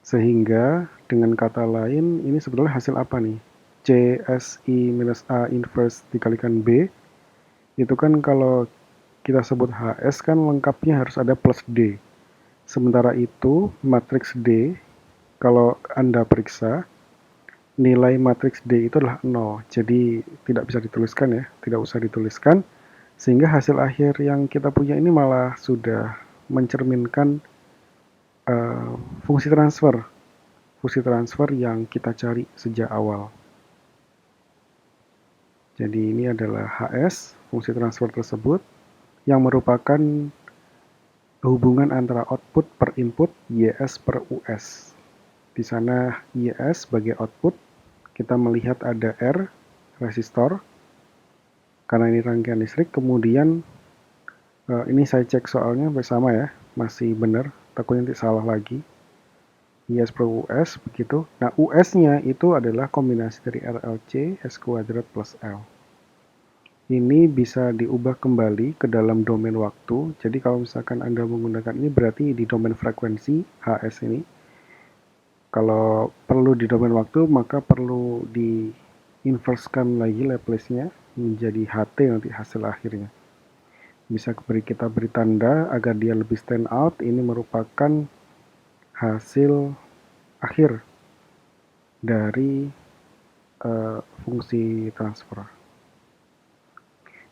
Sehingga dengan kata lain ini sebetulnya hasil apa nih? CSI minus A inverse dikalikan B, itu kan kalau kita sebut HS kan lengkapnya harus ada plus D. Sementara itu matriks D, kalau Anda periksa, nilai matriks D itu adalah 0, jadi tidak bisa dituliskan ya, tidak usah dituliskan, sehingga hasil akhir yang kita punya ini malah sudah mencerminkan fungsi transfer yang kita cari sejak awal. Jadi ini adalah HS, fungsi transfer tersebut, yang merupakan hubungan antara output per input YS per US. Di sana YS sebagai output, kita melihat ada R, resistor, karena ini rangkaian listrik. Kemudian ini saya cek soalnya bersama ya, masih benar, takutnya nanti salah lagi. YS per US begitu. Nah US-nya itu adalah kombinasi dari RLC S kuadrat plus L. Ini bisa diubah kembali ke dalam domain waktu. Jadi kalau misalkan Anda menggunakan ini berarti di domain frekuensi HS ini. Kalau perlu di domain waktu, maka perlu di-inversekan lagi Laplace-nya menjadi HT nanti hasil akhirnya. Bisa kita beri tanda agar dia lebih stand out. Ini merupakan hasil akhir dari fungsi transfer.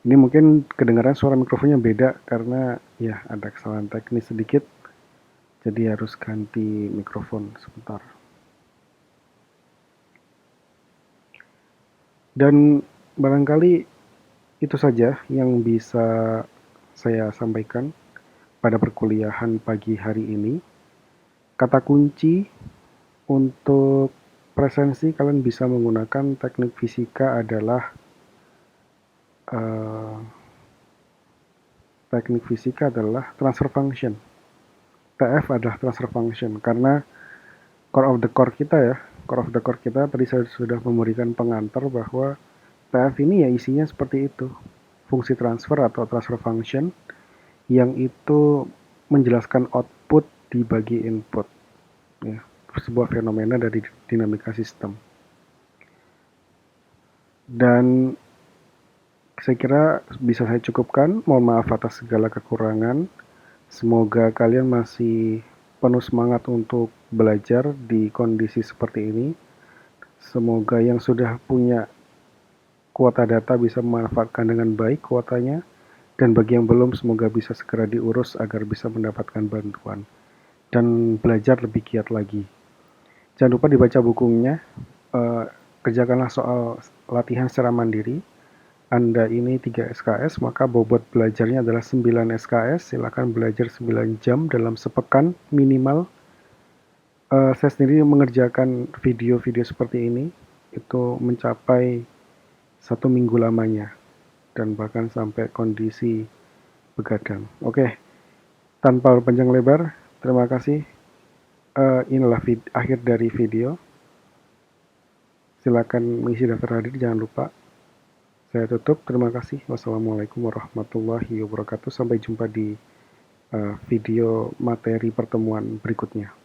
Ini mungkin kedengaran suara mikrofonnya beda karena ya ada kesalahan teknis sedikit, jadi harus ganti mikrofon sebentar. Dan barangkali itu saja yang bisa saya sampaikan pada perkuliahan pagi hari ini. Kata kunci untuk presensi kalian bisa menggunakan teknik fisika adalah transfer function. TF adalah transfer function karena core of the core kita tadi saya sudah memberikan pengantar bahwa TF ini ya isinya seperti itu, fungsi transfer atau transfer function yang itu menjelaskan output dibagi input, ya, sebuah fenomena dari dinamika sistem. Dan saya kira bisa saya cukupkan. Mohon maaf atas segala kekurangan. Semoga kalian masih penuh semangat untuk belajar di kondisi seperti ini. Semoga yang sudah punya kuota data bisa memanfaatkan dengan baik kuotanya. Dan bagi yang belum, semoga bisa segera diurus agar bisa mendapatkan bantuan. Dan belajar lebih giat lagi. Jangan lupa dibaca bukunya. Kerjakanlah soal latihan secara mandiri. Anda ini 3 SKS, maka bobot belajarnya adalah 9 SKS. Silakan belajar 9 jam dalam sepekan minimal. Saya sendiri mengerjakan video-video seperti ini, itu mencapai 1 minggu lamanya. Dan bahkan sampai kondisi begadang. Oke, tanpa berpanjang lebar, terima kasih. Inilah akhir dari video. Silakan mengisi daftar hadir, jangan lupa. Saya tutup, terima kasih. Wassalamualaikum warahmatullahi wabarakatuh. Sampai jumpa di video materi pertemuan berikutnya.